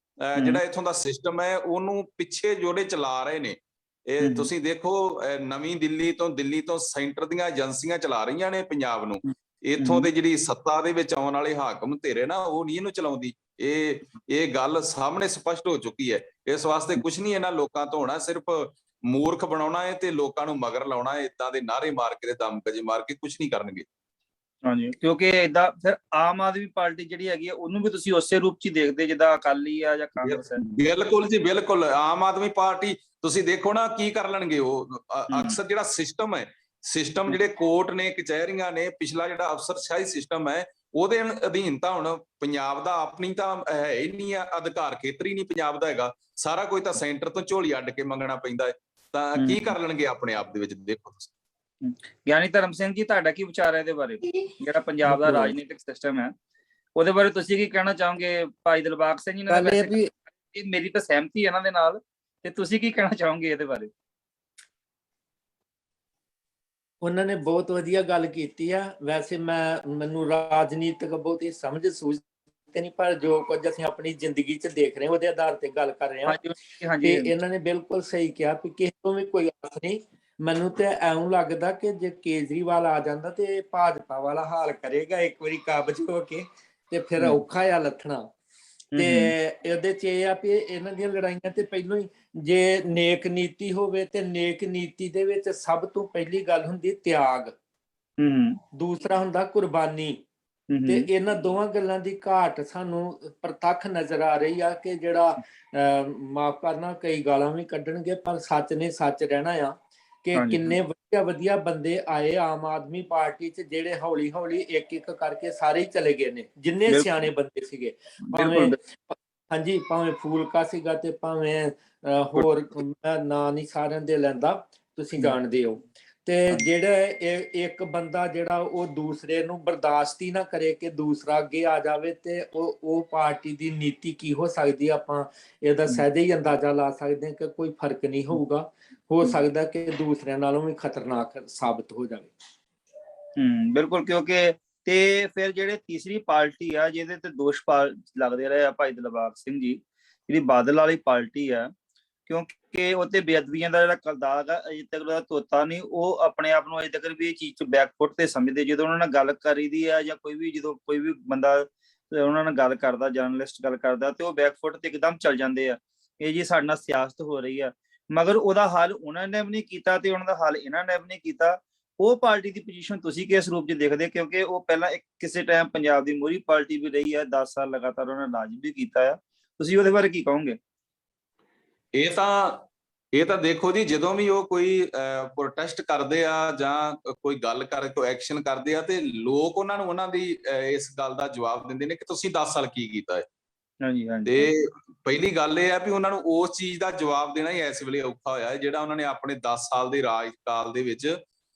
C: ਜਿਹੜਾ ਇੱਥੋਂ ਦਾ ਸਿਸਟਮ ਹੈ, ਉਹਨੂੰ ਪਿੱਛੇ ਜੋੜੇ ਚਲਾ ਰਹੇ ਨੇ। ਇਹ ਤੁਸੀਂ ਦੇਖੋ, ਨਵੀਂ ਦਿੱਲੀ ਤੋਂ ਸੈਂਟਰ ਦੀਆਂ ਏਜੰਸੀਆਂ ਚਲਾ ਰਹੀਆਂ ਨੇ ਪੰਜਾਬ ਨੂੰ। ਇੱਥੋਂ ਦੇ ਜਿਹੜੀ ਸੱਤਾ ਦੇ ਵਿੱਚ ਆਉਣ ਵਾਲੇ ਹਾਕਮ ਧਿਰ ਨਾ, ਉਹ ਨਹੀਂ ਇਹਨੂੰ ਚਲਾਉਂਦੀ। ਇਹ ਗੱਲ ਸਾਹਮਣੇ ਸਪਸ਼ਟ ਹੋ ਚੁੱਕੀ ਹੈ। ਇਸ ਵਾਸਤੇ ਕੁਝ ਨਹੀਂ ਇਹਨਾਂ ਲੋਕਾਂ ਤੋਂ ਹੋਣਾ, ਸਿਰਫ ਮੂਰਖ ਬਣਾਉਣਾ ਹੈ ਤੇ ਲੋਕਾਂ ਨੂੰ ਮਗਰ ਲਾਉਣਾ ਹੈ। ਇਦਾਂ ਦੇ ਨਾਅਰੇ ਮਾਰ ਕੇ ਤੇ ਦਮਕਜੇ ਮਾਰ ਕੇ ਕੁਝ ਨਹੀਂ ਕਰਨਗੇ।
A: ਹਾਂਜੀ, ਕਿਉਂਕਿ ਏਦਾਂ ਫਿਰ ਆਮ ਆਦਮੀ ਪਾਰਟੀ ਜਿਹੜੀ ਹੈਗੀ ਆ ਉਹਨੂੰ ਵੀ ਤੁਸੀਂ ਉਸੇ ਰੂਪ ਚ ਹੀ ਦੇਖਦੇ ਜਿੱਦਾਂ ਅਕਾਲੀ ਆ ਜਾਂ ਕਾਂਗਰਸ ਹੈ?
C: ਬਿਲਕੁਲ ਜੀ, ਬਿਲਕੁਲ। ਆਮ ਆਦਮੀ ਪਾਰਟੀ ਤੁਸੀਂ ਦੇਖੋ ਨਾ ਕੀ ਕਰ ਲੈਣਗੇ ਉਹ, ਅਕਸਰ ਜਿਹੜਾ ਸਿਸਟਮ ਹੈ, ਸਿਸਟਮ ਜਿਹੜੇ ਕੋਰਟ ਨੇ, ਕਚਹਿਰੀਆਂ ਨੇ, ਪਿਛਲਾ ਜਿਹੜਾ ਅਫਸਰਸ਼ਾਹੀ ਸਿਸਟਮ ਹੈ, ਉਹਦੇ ਅਧੀਨ ਤਾਂ ਹੁਣ ਪੰਜਾਬ ਦਾ ਆਪਣੀ ਤਾਂ ਹੈ ਹੀ ਨਹੀਂ ਆ, ਅਧਿਕਾਰ ਖੇਤਰ ਹੀ ਨਹੀਂ ਪੰਜਾਬ ਦਾ ਹੈਗਾ, ਸਾਰਾ ਕੁਝ ਤਾਂ ਸੈਂਟਰ ਤੋਂ ਝੋਲੀ ਅੱਡ ਕੇ ਮੰਗਣਾ ਪੈਂਦਾ ਹੈ। ਤਾਂ ਕੀ ਕਰ ਲੈਣਗੇ ਆਪਣੇ ਆਪ ਦੇ ਵਿੱਚ, ਦੇਖੋ ਤੁਸੀਂ।
A: ਗਿਆਨੀ ਧਰਮ ਸਿੰਘ ਜੀ, ਤੁਹਾਡਾ ਕੀ ਵਿਚਾਰ ਹੈ ਇਹਦੇ ਬਾਰੇ? ਜਿਹੜਾ ਪੰਜਾਬ ਦਾ ਰਾਜਨੀਤਿਕ ਸਿਸਟਮ ਹੈ ਉਹਦੇ ਬਾਰੇ ਤੁਸੀਂ ਕੀ ਕਹਿਣਾ ਚਾਹੋਗੇ? ਭਾਈ ਦਿਲਬਾਗ ਸਿੰਘ ਜੀ ਨੇ ਮੇਰੀ ਤਾਂ ਸਹਿਮਤੀ ਇਹਨਾਂ ਦੇ ਨਾਲ, ਤੇ ਤੁਸੀਂ ਕੀ ਕਹਿਣਾ ਚਾਹੋਗੇ ਇਹਦੇ ਬਾਰੇ?
B: ਉਹਨਾਂ ਨੇ ਬਹੁਤ ਵਧੀਆ ਗੱਲ ਕੀਤੀ ਆ। ਵੈਸੇ ਮੈਨੂੰ ਰਾਜਨੀਤਿਕ ਬਹੁਤੀ ਸਮਝ ਸੂਝ ਤੇ ਨਹੀਂ, ਪਰ ਜੋ ਕੁਝ ਅਸੀਂ ਆਪਣੀ ਜ਼ਿੰਦਗੀ 'ਚ ਦੇਖ ਰਹੇ ਹਾਂ ਉਹਦੇ ਆਧਾਰ ਤੇ ਗੱਲ ਕਰ ਰਹੇ ਹਾਂ। ਤੇ ਇਹਨਾਂ ਨੇ ਬਿਲਕੁਲ ਸਹੀ ਕਿਹਾ ਕਿ ਕਿਸੇ ਤੋਂ ਵੀ ਕੋਈ ਆਸ ਨਹੀਂ। ਮੈਨੂੰ ਤੇ ਐਉਂ ਲੱਗਦਾ ਕਿ ਜੇ ਕੇਜਰੀਵਾਲ ਆ ਜਾਂਦਾ ਤੇ ਭਾਜਪਾ ਵਾਲਾ ਹਾਲ ਕਰੇਗਾ ਇੱਕ ਵਾਰੀ ਕਾਬਜ ਹੋ ਕੇ, ਤੇ ਫਿਰ ਔਖਾ ਆ ਲੱਥਣਾ। ਤੇ ਇਹਦੇ 'ਚ ਇਹ ਆ ਵੀ ਇਹਨਾਂ ਦੀਆਂ ਲੜਾਈਆਂ ਤੇ ਪਹਿਲਾਂ ਹੀ, ਜੇ ਨੇਕ ਨੀਤੀ ਹੋਵੇ ਤੇ ਨੇਕ ਨੀਤੀ ਦੇ ਵਿੱਚ ਸਭ ਤੋਂ ਪਹਿਲੀ ਗੱਲ ਹੁੰਦੀ ਤਿਆਗ, ਦੂਸਰਾ ਹੁੰਦਾ ਕੁਰਬਾਨੀ। ਤੇ ਇਹਨਾਂ ਦੋਵਾਂ ਗੱਲਾਂ ਦੀ ਘਾਟ ਸਾਨੂੰ ਪ੍ਰਤੱਖ ਨਜ਼ਰ ਆ ਰਹੀ ਆ ਕਿ ਜਿਹੜਾ ਮਾਫ ਕਰਨਾ, ਕਈ ਗਾਲਾਂ ਵੀ ਕੱਢਣਗੇ ਪਰ ਸੱਚ ਨੇ ਸੱਚ ਰਹਿਣਾ ਆ ਕਿ ਕਿੰਨੇ ਵਧੀਆ ਵਧੀਆ ਬੰਦੇ ਆਏ ਆਮ ਆਦਮੀ ਪਾਰਟੀ 'ਚ, ਜਿਹੜੇ ਹੌਲੀ ਹੌਲੀ ਇੱਕ ਇੱਕ ਕਰਕੇ ਸਾਰੇ ਹੀ ਚਲੇ ਗਏ ਨੇ, ਜਿੰਨੇ ਸਿਆਣੇ ਬੰਦੇ ਸੀਗੇ। ਭਾਵੇਂ ਭਾਵੇਂ ਫੂਲਕਾ ਸੀਗਾ ਤੇ ਭਾਵੇਂ ਹੋਰ, ਮੈਂ ਨਾਂ ਨਹੀਂ ਸਾਰਿਆਂ ਦੇ ਲੈਂਦਾ, ਤੁਸੀਂ ਜਾਣਦੇ ਹੋ। ਤੇ ਜਿਹੜਾ ਇੱਕ ਬੰਦਾ ਜਿਹੜਾ ਉਹ ਦੂਸਰੇ ਨੂੰ ਬਰਦਾਸ਼ਤ ਹੀ ਨਾ ਕਰੇ ਕਿ ਦੂਸਰਾ ਅੱਗੇ ਆ ਜਾਵੇ, ਤੇ ਉਹ ਪਾਰਟੀ ਦੀ ਨੀਤੀ ਕੀ ਹੋ ਸਕਦੀ, ਆਪਾਂ ਇਹਦਾ ਸਹਿਜੇ ਹੀ ਅੰਦਾਜ਼ਾ ਲਾ ਸਕਦੇ ਹਾਂ ਕਿ ਕੋਈ ਫਰਕ ਨਹੀਂ ਹੋਊਗਾ। ਹੋ ਸਕਦਾ ਕਿ ਦੂਸਰਿਆਂ ਨਾਲੋਂ ਵੀ ਖਤਰਨਾਕ ਸਾਬਤ ਹੋ ਜਾਵੇ।
A: ਬਿਲਕੁਲ। ਕਿਉਂਕਿ ਤੇ ਫਿਰ ਜਿਹੜੇ ਤੀਸਰੀ ਪਾਰਟੀ ਆ ਜਿਹਦੇ ਤੇ ਦੋਸ਼ ਲੱਗਦੇ ਰਹੇ ਆ ਭਾਈ ਦਿਲਬਾਗ ਸਿੰਘ ਜੀ, ਜਿਹੜੀ ਬਾਦਲ ਵਾਲੀ ਪਾਰਟੀ ਆ, ਕਿਉਂਕਿ ਉਹਤੇ ਬੇਅਦਬੀਆਂ ਦਾ ਜਿਹੜਾ ਦਾਗ ਆ ਅਜੇ ਤੱਕ ਉਹਦਾ ਧੋਤਾ ਨਹੀਂ। ਉਹ ਆਪਣੇ ਆਪ ਨੂੰ ਅਜੇ ਤੱਕ ਵੀ ਇਹ ਚੀਜ਼ 'ਚ ਬੈਕਫੁੱਟ ਤੇ ਸਮਝਦੇ। ਜਦੋਂ ਉਹਨਾਂ ਨਾਲ ਗੱਲ ਕਰੀਦੀ ਆ ਜਾਂ ਜਦੋਂ ਕੋਈ ਵੀ ਬੰਦਾ ਉਹਨਾਂ ਨਾਲ ਗੱਲ ਕਰਦਾ, ਜਰਨਲਿਸਟ ਗੱਲ ਕਰਦਾ, ਤੇ ਉਹ ਬੈਕਫੁੱਟ ਤੇ ਇੱਕਦਮ ਚੱਲ ਜਾਂਦੇ ਆ, ਇਹ ਜੀ ਸਾਡੇ ਨਾਲ ਸਿਆਸਤ ਹੋ ਰਹੀ ਆ। ਮਗਰ ਉਹਦਾ ਹੱਲ ਉਹਨਾਂ ਨੇ ਵੀ ਨਹੀਂ ਕੀਤਾ ਤੇ ਉਹਨਾਂ ਦਾ ਹੱਲ ਇਹਨਾਂ ਨੇ ਵੀ ਨਹੀਂ ਕੀਤਾ। ਉਹ ਪਾਰਟੀ ਦੀ ਪੋਜੀਸ਼ਨ ਤੁਸੀਂ ਕਿਸ ਰੂਪ 'ਚ ਦੇਖਦੇ? ਕਿਉਂਕਿ ਉਹ ਪਹਿਲਾਂ ਕਿਸੇ ਟਾਈਮ ਪੰਜਾਬ ਦੀ ਮੋਹਰੀ ਪਾਰਟੀ ਵੀ ਰਹੀ ਆ, 10 ਸਾਲ ਲਗਾਤਾਰ ਉਹਨਾਂ ਨੇ ਰਾਜ ਵੀ ਕੀਤਾ ਆ। ਤੁਸੀਂ ਉਹਦੇ ਬਾਰੇ ਕੀ ਕਹੋਗੇ?
C: ਇਹ ਤਾਂ ਦੇਖੋ ਜੀ, ਜਦੋਂ ਵੀ ਉਹ ਕੋਈ ਪ੍ਰੋਟੈਸਟ ਕਰਦੇ ਆ ਜਾਂ ਕੋਈ ਗੱਲ ਕੋਈ ਐਕਸ਼ਨ ਕਰਦੇ ਆ, ਤੇ ਲੋਕ ਉਹਨਾਂ ਨੂੰ ਉਹਨਾਂ ਦੀ ਇਸ ਗੱਲ ਦਾ ਜਵਾਬ ਦਿੰਦੇ ਨੇ ਕਿ ਤੁਸੀਂ 10 ਸਾਲ ਕੀ ਕੀਤਾ ਹੈ। ਤੇ ਪਹਿਲੀ ਗੱਲ ਇਹ ਆ ਵੀ ਉਹਨਾਂ ਨੂੰ ਉਸ ਚੀਜ਼ ਦਾ ਜਵਾਬ ਦੇਣਾ ਹੀ ਇਸ ਵੇਲੇ ਔਖਾ ਹੋਇਆ ਹੈ, ਜਿਹੜਾ ਉਹਨਾਂ ਨੇ ਆਪਣੇ 10 ਸਾਲ ਦੇ ਰਾਜਕਾਲ ਦੇ ਵਿੱਚ,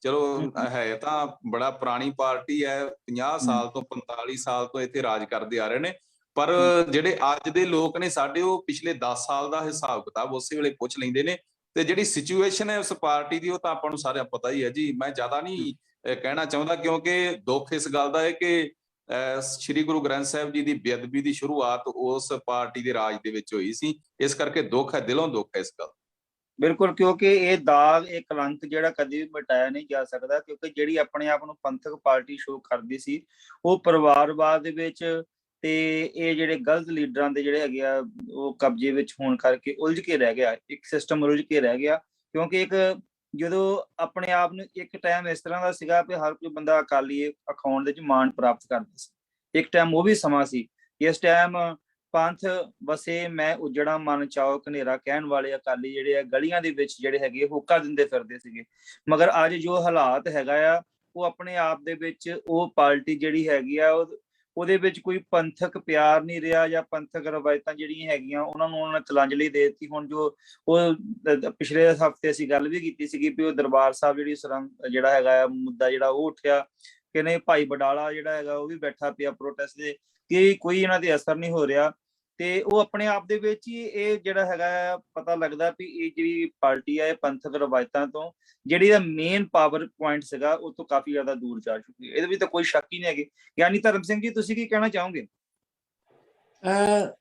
C: ਚਲੋ ਹੈ ਤਾਂ ਬੜਾ ਪੁਰਾਣੀ ਪਾਰਟੀ ਹੈ, 50 ਸਾਲ ਤੋਂ 45 ਸਾਲ ਤੋਂ ਇੱਥੇ ਰਾਜ ਕਰਦੇ ਆ ਰਹੇ ਨੇ, ਪਰ ਜਿਹੜੇ ਅੱਜ ਦੇ ਲੋਕ ਨੇ ਸਾਡੇ, ਉਹ ਪਿਛਲੇ 10 ਸਾਲ ਦਾ ਹਿਸਾਬ ਕਿਤਾਬ ਉਸੇ ਵੇਲੇ ਪੁੱਛ ਲੈਂਦੇ ਨੇ। ਤੇ ਜਿਹੜੀ ਸਿਚੁਏਸ਼ਨ ਹੈ ਉਸ ਪਾਰਟੀ ਦੀ, ਉਹ ਤਾਂ ਆਪਾਂ ਨੂੰ ਸਾਰਿਆਂ ਪਤਾ ਹੀ ਹੈ ਜੀ। ਮੈਂ ਜ਼ਿਆਦਾ ਨਹੀਂ ਕਹਿਣਾ ਚਾਹੁੰਦਾ, ਕਿਉਂਕਿ ਦੁੱਖ ਇਸ ਗੱਲ ਦਾ ਹੈ ਕਿ ਸ਼੍ਰੀ ਗੁਰੂ ਗ੍ਰੰਥ ਸਾਹਿਬ ਜੀ ਦੀ ਬੇਅਦਬੀ ਦੀ ਸ਼ੁਰੂਆਤ ਉਸ ਪਾਰਟੀ ਦੇ ਰਾਜ ਦੇ ਵਿੱਚ ਹੋਈ ਸੀ। ਇਸ ਕਰਕੇ ਦੁੱਖ ਹੈ, ਦਿਲੋਂ ਦੁੱਖ ਹੈ ਇਸ ਗੱਲ।
A: ਬਿਲਕੁਲ, ਕਿਉਂਕਿ ਇਹ ਦਾਗ, ਇਹ ਕਲੰਕ ਜਿਹੜਾ ਕਦੇ ਵੀ ਮਿਟਾਇਆ ਨਹੀਂ ਜਾ ਸਕਦਾ। ਕਿਉਂਕਿ ਜਿਹੜੀ ਆਪਣੇ ਆਪ ਨੂੰ ਪੰਥਕ ਪਾਰਟੀ ਸ਼ੋਅ ਕਰਦੀ ਸੀ, ਉਹ ਪਰਿਵਾਰਵਾਦ ਦੇ ਵਿੱਚ ਤੇ ਇਹ ਜਿਹੜੇ ਗਲਤ ਲੀਡਰਾਂ ਦੇ ਜਿਹੜੇ ਹੈਗੇ ਆ ਉਹ ਕਬਜ਼ੇ ਵਿੱਚ ਹੋਣ ਕਰਕੇ ਉਲਝ ਕੇ ਰਹਿ ਗਿਆ, ਇੱਕ ਸਿਸਟਮ ਉਲਝ ਕੇ ਰਹਿ ਗਿਆ। ਕਿਉਂਕਿ ਇੱਕ ਜਦੋਂ ਆਪਣੇ ਆਪ ਨੂੰ, ਇੱਕ ਟਾਈਮ ਇਸ ਤਰ੍ਹਾਂ ਦਾ ਸੀਗਾ ਕਿ ਹਰ ਕੋਈ ਬੰਦਾ ਅਕਾਲੀ ਅਖਾਉਣ ਦੇ ਵਿੱਚ ਮਾਣ ਪ੍ਰਾਪਤ ਕਰਦਾ ਸੀ। ਇੱਕ ਟਾਈਮ ਉਹ ਵੀ ਸਮਾਂ ਸੀ, ਇਸ ਟਾਈਮ ਪੰਥ ਵਸੇ ਮੈਂ ਉਜੜਾ ਮਨ ਚਾਓ ਕਨੇਰਾ ਕਹਿਣ ਵਾਲੇ ਅਕਾਲੀ ਜਿਹੜੇ ਆ ਗਲੀਆਂ ਦੇ ਵਿੱਚ ਜਿਹੜੇ ਹੈਗੇ ਹੋਕਾ ਦਿੰਦੇ ਫਿਰਦੇ ਸੀਗੇ। ਮਗਰ ਅੱਜ ਜੋ ਹਾਲਾਤ ਹੈਗਾ ਆ, ਉਹ ਆਪਣੇ ਆਪ ਦੇ ਵਿੱਚ ਉਹ ਪਾਰਟੀ ਜਿਹੜੀ ਹੈਗੀ ਆ ਉਹਦੇ ਵਿੱਚ ਕੋਈ ਪੰਥਕ ਪਿਆਰ ਨਹੀਂ ਰਿਹਾ, ਜਾਂ ਪੰਥਕ ਰਵਾਇਤਾਂ ਜਿਹੜੀਆਂ ਹੈਗੀਆਂ ਉਹਨਾਂ ਨੂੰ ਉਹਨਾਂ ਨੇ ਤਿਲਾਂਜਲੀ ਦੇ ਦਿੱਤੀ। ਹੁਣ ਜੋ ਉਹ ਪਿਛਲੇ ਹਫ਼ਤੇ ਅਸੀਂ ਗੱਲ ਵੀ ਕੀਤੀ ਸੀਗੀ ਵੀ ਉਹ ਦਰਬਾਰ ਸਾਹਿਬ ਜਿਹੜੀ ਸੁਰੰਗ ਜਿਹੜਾ ਹੈਗਾ ਆ ਮੁੱਦਾ ਜਿਹੜਾ ਉਹ ਉੱਠਿਆ ਕਿ ਨਹੀਂ, ਭਾਈ ਬਡਾਲਾ ਜਿਹੜਾ ਹੈਗਾ ਉਹ ਵੀ ਬੈਠਾ ਪਿਆ ਪ੍ਰੋਟੈਸਟ ਦੇ, ਕਿ ਕੋਈ ਇਹਨਾਂ ਤੇ ਅਸਰ ਨਹੀਂ ਹੋ ਰਿਹਾ। ਤੇ ਉਹ ਆਪਣੇ ਆਪ ਦੇ ਵਿੱਚ ਹੀ ਇਹ ਜਿਹੜਾ ਹੈਗਾ ਪਤਾ ਲੱਗਦਾ ਵੀ ਇਹ ਜਿਹੜੀ ਪਾਰਟੀ ਹੈ ਇਹ ਪੰਥਕ ਰਵਾਇਤਾਂ ਤੋਂ, ਜਿਹੜੀ ਦਾ ਮੇਨ ਪਾਵਰ ਪੁਆਇੰਟ ਸੀਗਾ, ਉਹ ਤੋਂ ਕਾਫੀ ਜ਼ਿਆਦਾ ਦੂਰ ਜਾ ਚੁੱਕੀ ਹੈ। ਇਹਦੇ ਵਿੱਚ ਤਾਂ ਕੋਈ ਸ਼ੱਕ ਹੀ ਨਹੀਂ ਹੈਗੀ। ਗਿਆਨੀ ਧਰਮ ਸਿੰਘ ਜੀ, ਤੁਸੀਂ ਕੀ ਕਹਿਣਾ ਚਾਹੋਗੇ?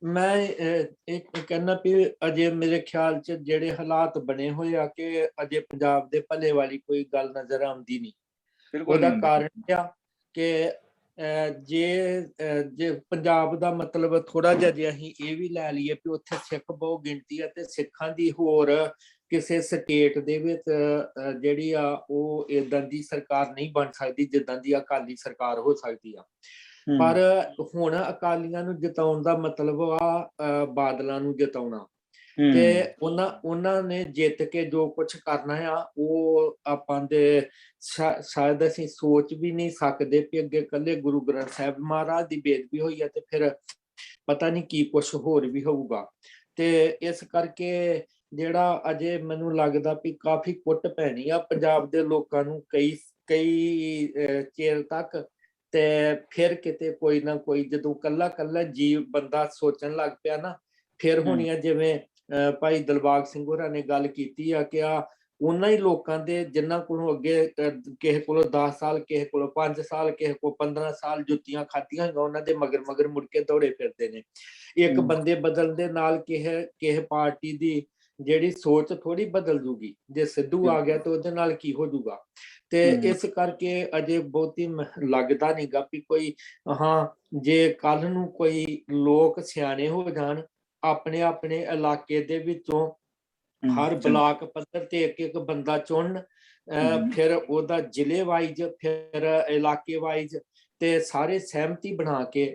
B: ਮੈਂ ਇਹ ਕਹਿਣਾ ਵੀ ਅਜੇ ਮੇਰੇ ਖਿਆਲ 'ਚ ਜਿਹੜੇ ਹਾਲਾਤ ਬਣੇ ਹੋਏ ਆ ਕਿ ਅਜੇ ਪੰਜਾਬ ਦੇ ਭਲੇ ਵਾਲੀ ਕੋਈ ਗੱਲ ਨਜ਼ਰ ਆਉਂਦੀ ਨਹੀਂ। ਉਹਦਾ ਕਾਰਨ ਆ ਕਿ ਜੇ ਪੰਜਾਬ ਦਾ ਮਤਲਬ ਥੋੜਾ ਜਿਹਾ ਜੇ ਅਸੀਂ ਇਹ ਵੀ ਲੈ ਲਈਏ ਵੀ ਉੱਥੇ ਸਿੱਖ ਬਹੁ ਗਿਣਤੀ ਹੈ ਤੇ ਸਿੱਖਾਂ ਦੀ ਹੋਰ ਕਿਸੇ ਸਟੇਟ ਦੇ ਵਿੱਚ ਜਿਹੜੀ ਆ ਉਹ ਇਦਾਂ ਦੀ ਸਰਕਾਰ ਨਹੀਂ ਬਣ ਸਕਦੀ ਜਿੱਦਾਂ ਦੀ ਅਕਾਲੀ ਸਰਕਾਰ ਹੋ ਸਕਦੀ ਆ। ਪਰ ਹੁਣ ਅਕਾਲੀਆਂ ਨੂੰ ਜਿਤਾਉਣ ਦਾ ਮਤਲਬ ਆ ਬਾਦਲਾਂ ਨੂੰ ਜਿਤਾਉਣਾ, ਤੇ ਉਹਨਾਂ ਨੇ ਜਿੱਤ ਕੇ ਜੋ ਕੁਝ ਕਰਨਾ ਆ ਉਹ ਆਪਾਂ ਦੇ ਸ਼ਾਇਦ ਅਸੀਂ ਸੋਚ ਵੀ ਨਹੀਂ ਸਕਦੇ ਕਿ ਅੱਗੇ ਕੱਲੇ ਗੁਰੂ ਗ੍ਰੰਥ ਸਾਹਿਬ ਮਹਾਰਾਜ ਦੀ ਬੇਦਬੀ ਹੋਈ ਹੈ ਤੇ ਫਿਰ ਪਤਾ ਨਹੀਂ ਕੀ ਕੁਛ ਹੋਰ ਵੀ ਹੋਊਗਾ। ਤੇ ਇਸ ਕਰਕੇ ਜਿਹੜਾ ਅਜੇ ਮੈਨੂੰ ਲੱਗਦਾ ਵੀ ਕਾਫੀ ਕੁੱਟ ਪੈਣੀ ਆ ਪੰਜਾਬ ਦੇ ਲੋਕਾਂ ਨੂੰ ਕਈ ਚਿਰ ਤੱਕ, ਤੇ ਫਿਰ ਕਿਤੇ ਕੋਈ ਨਾ ਕੋਈ ਜਦੋਂ ਕੱਲਾ ਜੀਵ ਬੰਦਾ ਸੋਚਣ ਲੱਗ ਪਿਆ ਨਾ, ਫਿਰ ਹੋਣੀ ਆ ਜਿਵੇਂ ਭਾਈ ਦਿਲਬਾਗ ਸਿੰਘ ਹੋਰਾਂ ਨੇ ਗੱਲ ਕੀਤੀ ਆ ਕਿ ਉਹਨਾਂ ਹੀ ਲੋਕਾਂ ਦੇ ਜਿਨ੍ਹਾਂ ਕੋਲੋਂ ਅੱਗੇ ਕਿਸੇ ਕੋਲੋਂ 10 ਸਾਲ, ਕਿਸੇ ਕੋਲੋਂ 5 ਸਾਲ, ਕਿਸੇ ਕੋਲ 15 ਸਾਲ ਜੁੱਤੀਆਂ ਖਾਧੀਆਂ ਹੋਈਆਂ, ਉਹਨਾਂ ਦੇ ਮਗਰ ਮੁੜ ਕੇ ਦੌੜੇ ਫਿਰਦੇ ਨੇ। ਇੱਕ ਬੰਦੇ ਬਦਲਣ ਦੇ ਨਾਲ ਕਿਸੇ ਪਾਰਟੀ ਦੀ ਜਿਹੜੀ ਸੋਚ ਥੋੜੀ ਬਦਲ ਜੂਗੀ। ਜੇ ਸਿੱਧੂ ਆ ਗਿਆ ਤਾਂ ਉਹਦੇ ਨਾਲ ਕੀ ਹੋ ਜੂਗਾ। ਤੇ ਇਸ ਕਰਕੇ ਅਜੇ ਬਹੁਤੀ ਲੱਗਦਾ ਨੀ ਗਾ ਵੀ ਕੋਈ ਜੇ ਕੱਲ ਨੂੰ ਕੋਈ ਲੋਕ ਸਿਆਣੇ ਹੋ ਜਾਣ, ਆਪਣੇ ਇਲਾਕੇ ਦੇ ਵਿੱਚੋਂ ਹਰ ਬਲਾਕ ਪੱਧਰ ਤੇ ਇੱਕ ਬੰਦਾ ਚੁਣਨ, ਫਿਰ ਉਹਦਾ ਜ਼ਿਲ੍ਹੇ ਵਾਈਜ਼, ਫਿਰ ਇਲਾਕੇ ਵਾਈਜ਼, ਤੇ ਸਾਰੇ ਸਹਿਮਤੀ ਬਣਾ ਕੇ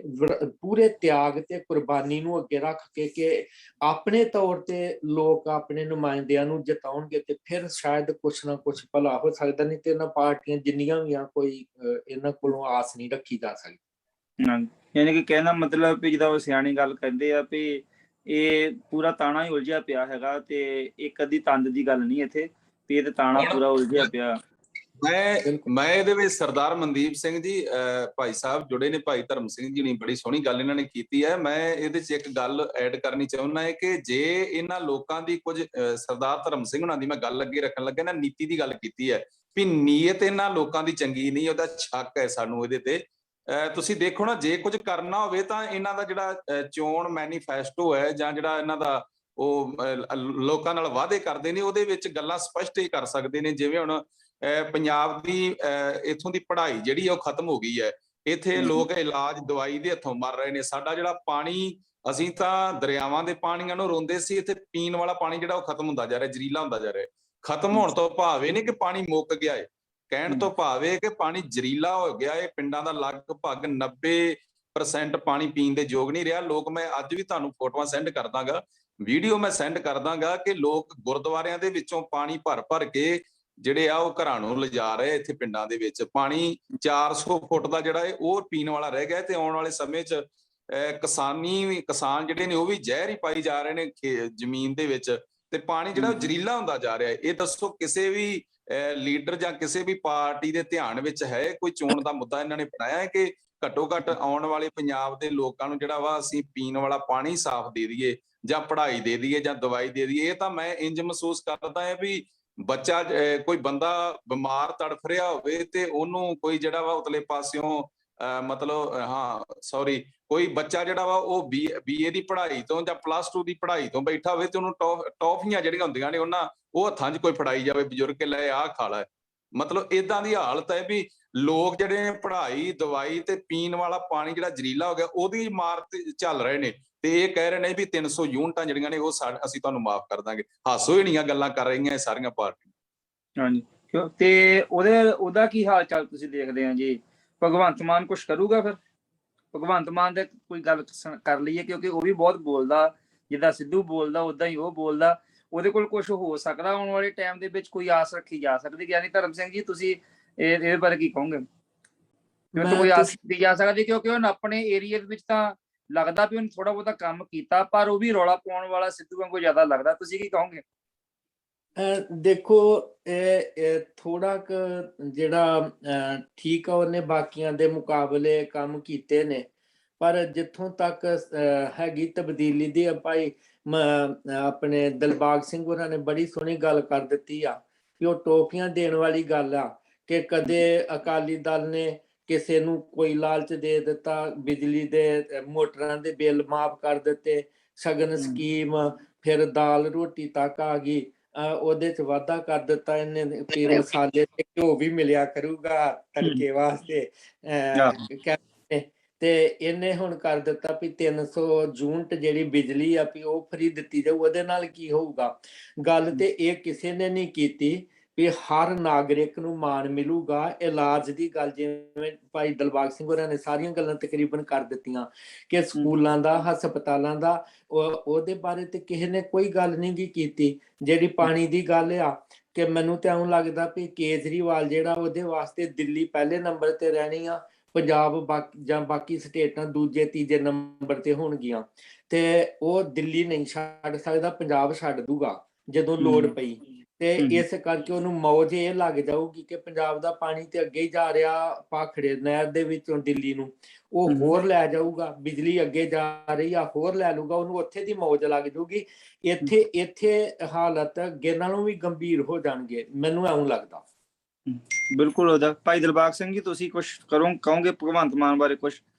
B: ਪੂਰੇ ਤਿਆਗ ਤੇ ਕੁਰਬਾਨੀ ਨੂੰ ਅੱਗੇ ਰੱਖ ਕੇ ਕਿ ਆਪਣੇ ਤੌਰ ਤੇ ਲੋਕ ਆਪਣੇ ਨੁਮਾਇੰਦਿਆਂ ਨੂੰ ਜਿਤਾਉਣਗੇ ਤੇ ਫਿਰ ਸ਼ਾਇਦ ਕੁਛ ਨਾ ਕੁਛ ਭਲਾ ਹੋ ਸਕਦਾ। ਨਹੀਂ ਤੇ ਇਹਨਾਂ ਪਾਰਟੀਆਂ ਜਿੰਨੀਆਂ ਵੀ ਆ ਕੋਈ ਇਹਨਾਂ ਕੋਲੋਂ ਆਸ ਨਹੀਂ ਰੱਖੀ ਜਾ ਸਕਦੀ।
A: ਯਾਨੀ ਕਿ ਕਹਿਣਾ ਮਤਲਬ ਵੀ ਜਿੱਦਾਂ ਉਹ ਸਿਆਣੀ ਗੱਲ ਕਹਿੰਦੇ ਆ ਵੀ ਇਹ ਪੂਰਾ ਤਾਣਾ ਹੀ ਉਲਝਿਆ ਪਿਆ ਹੈਗਾ, ਤੇ ਇੱਕ ਅੱਧੀ ਤੰਦ ਦੀ ਗੱਲ ਨਹੀਂ ਇੱਥੇ, ਵੀ ਇਹ ਤੇ ਤਾਣਾ ਪੂਰਾ ਉਲਝਿਆ ਪਿਆ।
C: ਮੈਂ ਇਹਦੇ ਵਿੱਚ ਸਰਦਾਰ ਮਨਦੀਪ ਸਿੰਘ ਜੀ ਭਾਈ ਸਾਹਿਬ ਜੁੜੇ ਨੇ, ਭਾਈ ਧਰਮ ਸਿੰਘ ਜੀ ਨੇ ਬੜੀ ਸੋਹਣੀ ਗੱਲ ਇਹਨਾਂ ਨੇ ਕੀਤੀ ਹੈ। ਮੈਂ ਇਹਦੇ 'ਚ ਇੱਕ ਗੱਲ ਐਡ ਕਰਨੀ ਚਾਹੁੰਦਾ ਹੈ ਕਿ ਜੇ ਇਹਨਾਂ ਲੋਕਾਂ ਦੀ ਕੁਝ ਸਰਦਾਰ ਧਰਮ ਸਿੰਘ ਉਹਨਾਂ ਦੀ ਮੈਂ ਗੱਲ ਅੱਗੇ ਰੱਖਣ ਲੱਗਾ ਨਾ, ਨੀਤੀ ਦੀ ਗੱਲ ਕੀਤੀ ਹੈ ਵੀ ਨੀਅਤ ਇਹਨਾਂ ਲੋਕਾਂ ਦੀ ਚੰਗੀ ਨਹੀਂ, ਉਹਦਾ ਸ਼ੱਕ ਹੈ ਸਾਨੂੰ ਇਹਦੇ ਤੇ। ਤੁਸੀਂ ਦੇਖੋ ਨਾ, ਜੇ ਕੁਝ ਕਰਨਾ ਹੋਵੇ ਤਾਂ ਇਹਨਾਂ ਦਾ ਜਿਹੜਾ ਚੋਣ ਮੈਨੀਫੈਸਟੋ ਹੈ ਜਾਂ ਜਿਹੜਾ ਇਹਨਾਂ ਦਾ ਉਹ ਲੋਕਾਂ ਨਾਲ ਵਾਅਦੇ ਕਰਦੇ ਨੇ, ਉਹਦੇ ਵਿੱਚ ਗੱਲਾਂ ਸਪਸ਼ਟ ਹੀ ਕਰ ਸਕਦੇ ਨੇ। ਜਿਵੇਂ ਹੁਣ ਪੰਜਾਬ ਦੀ ਇੱਥੋਂ ਦੀ ਪੜ੍ਹਾਈ ਜਿਹੜੀ ਉਹ ਖਤਮ ਹੋ ਗਈ ਹੈ, ਇੱਥੇ ਲੋਕ ਇਲਾਜ ਦਵਾਈ ਦੇ ਹੱਥੋਂ ਮਰ ਰਹੇ ਨੇ। ਸਾਡਾ ਜਿਹੜਾ ਪਾਣੀ, ਅਸੀਂ ਤਾਂ ਦਰਿਆਵਾਂ ਦੇ ਪਾਣੀਆਂ ਨੂੰ ਰੋਂਦੇ ਸੀ, ਇੱਥੇ ਪੀਣ ਵਾਲਾ ਪਾਣੀ ਜਿਹੜਾ ਉਹ ਖਤਮ ਹੁੰਦਾ ਜਾ ਰਿਹਾ, ਜ਼ਰੀਲਾ ਹੁੰਦਾ ਜਾ ਰਿਹਾ। ਖਤਮ ਹੋਣ ਤੋਂ ਭਾਵ ਇਹ ਨਹੀਂ ਕਿ ਪਾਣੀ ਮੁੱਕ ਗਿਆ ਹੈ, ਕਹਿਣ ਤੋਂ ਭਾਵ ਇਹ ਕਿ ਪਾਣੀ ਜ਼ਰੀਲਾ ਹੋ ਗਿਆ ਹੈ। ਪਿੰਡਾਂ ਦਾ ਲਗਭਗ 90% ਪਾਣੀ ਪੀਣ ਦੇ ਯੋਗ ਨਹੀਂ ਰਿਹਾ। ਲੋਕ, ਮੈਂ ਅੱਜ ਵੀ ਤੁਹਾਨੂੰ ਫੋਟੋਆਂ ਸੈਂਡ ਕਰ ਦਾਂਗਾ, ਵੀਡੀਓ ਮੈਂ ਸੈਂਡ ਕਰ ਦਾਂਗਾ ਕਿ ਲੋਕ ਗੁਰਦੁਆਰਿਆਂ ਦੇ ਵਿੱਚੋਂ ਪਾਣੀ ਭਰ ਕੇ ਜਿਹੜੇ ਆ ਉਹ ਘਰਾਂ ਨੂੰ ਲਿਜਾ ਰਹੇ। ਇੱਥੇ ਪਿੰਡਾਂ ਦੇ ਵਿੱਚ ਪਾਣੀ 400 ਫੁੱਟ ਦਾ ਜਿਹੜਾ ਹੈ ਉਹ ਪੀਣ ਵਾਲਾ ਰਹਿ ਗਿਆ, ਤੇ ਆਉਣ ਵਾਲੇ ਸਮੇਂ 'ਚ ਕਿਸਾਨ ਜਿਹੜੇ ਨੇ ਉਹ ਵੀ ਜ਼ਹਿਰ ਹੀ ਪਾਈ ਜਾ ਰਹੇ ਨੇ ਜ਼ਮੀਨ ਦੇ ਵਿੱਚ, ਤੇ ਪਾਣੀ ਜਿਹੜਾ ਉਹ ਜ਼ਰੀਲਾ ਹੁੰਦਾ ਜਾ ਰਿਹਾ ਹੈ। ਇਹ ਦੱਸੋ ਕਿਸੇ ਵੀ ਲੀਡਰ ਜਾਂ ਕਿਸੇ ਵੀ ਪਾਰਟੀ ਦੇ ਧਿਆਨ ਵਿੱਚ ਹੈ ਕੋਈ ਚੋਣ ਦਾ ਮੁੱਦਾ ਇਹਨਾਂ ਨੇ ਬਣਾਇਆ ਹੈ ਕਿ ਘੱਟੋ ਘੱਟ ਆਉਣ ਵਾਲੇ ਪੰਜਾਬ ਦੇ ਲੋਕਾਂ ਨੂੰ ਜਿਹੜਾ ਵਾ ਅਸੀਂ ਪੀਣ ਵਾਲਾ ਪਾਣੀ ਸਾਫ਼ ਦੇ ਦਈਏ, ਜਾਂ ਪੜ੍ਹਾਈ ਦੇ ਦਈਏ, ਜਾਂ ਦਵਾਈ ਦੇ ਦਈਏ। ਇਹ ਤਾਂ ਮੈਂ ਇੰਜ ਮਹਿਸੂਸ ਕਰਦਾ ਹੈ ਵੀ ਬੱਚਾ, ਕੋਈ ਬੰਦਾ ਬਿਮਾਰ ਤੜਫ ਰਿਹਾ ਹੋਵੇ ਤੇ ਉਹਨੂੰ ਕੋਈ ਜਿਹੜਾ ਵਾ ਉਤਲੇ ਪਾਸਿਓਂ ਮਤਲਬ ਕੋਈ ਬੱਚਾ ਜਿਹੜਾ ਵਾ ਉਹ BA ਦੀ ਪੜ੍ਹਾਈ ਤੋਂ ਜਾਂ +2 ਦੀ ਪੜ੍ਹਾਈ ਤੋਂ ਬੈਠਾ ਹੋਵੇ ਤੇ ਉਹਨੂੰ ਟੌਫੀਆਂ ਜਿਹੜੀਆਂ ਹੁੰਦੀਆਂ ਨੇ ਉਹ ਹੱਥਾਂ 'ਚ ਕੋਈ ਫੜਾਈ ਜਾਵੇ, ਬਜ਼ੁਰਗ ਕੇ ਲੈ ਆਹ ਖਾ ਲੈ। ਮਤਲਬ ਏਦਾਂ ਦੀ ਹਾਲਤ ਹੈ ਵੀ ਲੋਕ ਜਿਹੜੇ ਨੇ ਪੜ੍ਹਾਈ, ਦਵਾਈ ਤੇ ਪੀਣ ਵਾਲਾ ਪਾਣੀ ਜਿਹੜਾ ਜ਼ਰੀਲਾ ਹੋ ਗਿਆ ਉਹਦੀ ਮਾਰ ਤੇ ਚੱਲ ਰਹੇ ਨੇ, ਤੇ ਇਹ ਕਹਿ ਰਹੇ ਨੇ ਵੀ 300 ਯੂਨਿਟਾਂ ਜਿਹੜੀਆਂ ਨੇ ਉਹ ਅਸੀਂ ਤੁਹਾਨੂੰ ਮਾਫ ਕਰ ਦਾਂਗੇ। ਹਾਸੋ ਹੀਣੀਆਂ ਗੱਲਾਂ ਕਰ ਰਹੀਆਂ ਇਹ ਸਾਰੀਆਂ ਪਾਰਟੀਆਂ।
A: ਹਾਂਜੀ, ਤੇ ਉਹਦਾ ਕੀ ਹਾਲ ਚਾਲ ਤੁਸੀਂ ਦੇਖਦੇ ਆ ਜੀ? ਭਗਵੰਤ ਮਾਨ ਕੁਛ ਕਰੂਗਾ? ਫਿਰ ਭਗਵੰਤ ਮਾਨ ਦੇ ਕੋਈ ਗੱਲ ਕਰ ਲਈਏ, ਕਿਉਂਕਿ ਉਹ ਵੀ ਬਹੁਤ ਬੋਲਦਾ, ਜਿੱਦਾਂ ਸਿੱਧੂ ਬੋਲਦਾ ਉਦਾਂ ਹੀ ਉਹ ਬੋਲਦਾ। ਉਹਦੇ ਕੋਲ ਕੁਝ ਹੋ ਸਕਦਾ ਆਉਣ ਵਾਲੇ ਟਾਈਮ ਦੇ ਵਿੱਚ? ਕੋਈ ਆਸ ਰੱਖੀ ਜਾ ਸਕਦੀ? ਯਾਨੀ ਧਰਮ ਸਿੰਘ ਜੀ, ਤੁਸੀਂ ਇਹਦੇ ਬਾਰੇ ਕੀ ਕਹੋਗੇ? ਕੋਈ ਆਸ ਕੀਤੀ ਜਾ ਸਕਦੀ? ਕਿਉਂਕਿ ਉਹਨ ਆਪਣੇ ਏਰੀਆ ਦੇ ਵਿੱਚ ਤਾਂ ਲੱਗਦਾ ਵੀ ਉਹਨੇ ਥੋੜਾ ਬਹੁਤਾ ਕੰਮ ਕੀਤਾ, ਪਰ ਉਹ ਵੀ ਰੌਲਾ ਪਾਉਣ ਵਾਲਾ ਸਿੱਧੂ ਵਾਂਗੂ ਜ਼ਿਆਦਾ ਲੱਗਦਾ। ਤੁਸੀਂ ਕੀ ਕਹੋਗੇ?
B: ਦੇਖੋ, ਇਹ ਥੋੜਾ ਕੁ ਜਿਹੜਾ ਠੀਕ ਆ, ਉਹਨੇ ਬਾਕੀਆਂ ਦੇ ਮੁਕਾਬਲੇ ਕੰਮ ਕੀਤੇ ਨੇ, ਪਰ ਜਿੱਥੋਂ ਤੱਕ ਹੈਗੀ ਤਬਦੀਲੀ ਦੀ ਭਾਈ ਆਪਣੇ ਦਿਲਬਾਗ ਸਿੰਘ ਹੋਰਾਂ ਨੇ ਬੜੀ ਸੋਹਣੀ ਗੱਲ ਕਰ ਦਿੱਤੀ ਆ ਕਿ ਉਹ ਟੋਪੀਆਂ ਦੇਣ ਵਾਲੀ ਗੱਲ ਆ ਕਿ ਕਦੇ ਅਕਾਲੀ ਦਲ ਨੇ ਕਿਸੇ ਨੂੰ ਕੋਈ ਲਾਲਚ ਦੇ ਦਿੱਤਾ, ਬਿਜਲੀ ਦੇ ਮੋਟਰਾਂ ਦੇ ਬਿੱਲ ਮਾਫ ਕਰ ਦਿੱਤੇ, ਸ਼ਗਨ ਸਕੀਮ, ਫਿਰ ਦਾਲ ਰੋਟੀ ਤੱਕ ਆ ਗਈ, ਉਹਦੇ 'ਚ ਵਾਧਾ ਕਰ ਦਿੱਤਾ ਇਹਨੇ, ਫਿਰ ਮਸਾਲੇ ਤੇ ਘਿਓ ਵੀ ਮਿਲਿਆ ਕਰੂਗਾ ਤੜਕੇ ਵਾਸਤੇ ਕਹਿੰਦੇ। ਤੇ ਇਹਨੇ ਹੁਣ ਕਰ ਦਿੱਤਾ ਵੀ 300 ਯੂਨਿਟ ਜਿਹੜੀ ਬਿਜਲੀ ਆ ਵੀ ਉਹ ਫ੍ਰੀ ਦਿੱਤੀ ਜਾਊ। ਉਹਦੇ ਨਾਲ ਕੀ ਹੋਊਗਾ? ਗੱਲ ਤੇ ਇਹ ਕਿਸੇ ਨੇ ਨਹੀਂ ਕੀਤੀ ਵੀ ਹਰ ਨਾਗਰਿਕ ਨੂੰ ਮਾਣ ਮਿਲੂਗਾ। ਇਲਾਜ ਦੀ ਗੱਲ ਜਿਵੇਂ ਭਾਈ ਦਿਲਬਾਗ ਸਿੰਘ ਹੋਰਾਂ ਨੇ ਸਾਰੀਆਂ ਗੱਲਾਂ ਤਕਰੀਬਨ ਕਰ ਦਿੱਤੀਆਂ ਕਿ ਸਕੂਲਾਂ ਦਾ, ਹਸਪਤਾਲਾਂ ਦਾ, ਉਹਦੇ ਬਾਰੇ ਤੇ ਕਿਸੇ ਨੇ ਕੋਈ ਗੱਲ ਨਹੀਂ ਕੀਤੀ। ਜਿਹੜੀ ਪਾਣੀ ਦੀ ਗੱਲ ਆ ਕਿ ਮੈਨੂੰ ਤੇ ਇਉਂ ਲੱਗਦਾ ਵੀ ਕੇਜਰੀਵਾਲ ਜਿਹੜਾ ਉਹਦੇ ਵਾਸਤੇ ਦਿੱਲੀ ਪਹਿਲੇ ਨੰਬਰ ਤੇ ਰਹਿਣੀ ਆ, ਪੰਜਾਬ ਜਾਂ ਬਾਕੀ ਸਟੇਟਾਂ ਦੂਜੇ ਤੀਜੇ ਨੰਬਰ ਤੇ ਹੋਣਗੀਆਂ। ਤੇ ਉਹ ਦਿੱਲੀ ਨਹੀਂ ਛੱਡ ਸਕਦਾ, ਪੰਜਾਬ ਛੱਡ ਦੂਗਾ ਜਦੋਂ ਲੋੜ ਪਈ। ਤੇ ਇਸ ਕਰਕੇ ਉਹਨੂੰ ਮੌਜ ਇਹ ਲੱਗ ਜਾਊਗੀ ਕਿ ਪੰਜਾਬ ਦਾ ਪਾਣੀ ਤੇ ਅੱਗੇ ਹੀ ਜਾ ਰਿਹਾ ਭਾਖੜੇ ਨਹਿਰ ਦੇ ਵਿੱਚੋਂ ਦਿੱਲੀ ਨੂੰ, ਉਹ ਹੋਰ ਲੈ ਜਾਊਗਾ। ਬਿਜਲੀ ਅੱਗੇ ਜਾ ਰਹੀ ਆ, ਹੋਰ ਲੈ ਲੂਗਾ, ਉਹਨੂੰ ਉੱਥੇ ਦੀ ਮੌਜ ਲੱਗ ਜਾਊਗੀ। ਇੱਥੇ ਹਾਲਤ ਅੱਗੇ ਨਾਲੋਂ ਵੀ ਗੰਭੀਰ ਹੋ ਜਾਣਗੇ, ਮੈਨੂੰ ਇਉਂ ਲੱਗਦਾ।
A: ਬਿਲਕੁਲ ਉਹਦਾ। ਭਾਈ ਦਿਲਬਾਗ ਸਿੰਘ ਜੀ, ਤੁਸੀਂ ਕੁਝ ਕਹੋਗੇ ਭਗਵੰਤ ਮਾਨ ਬਾਰੇ? ਕੁਝ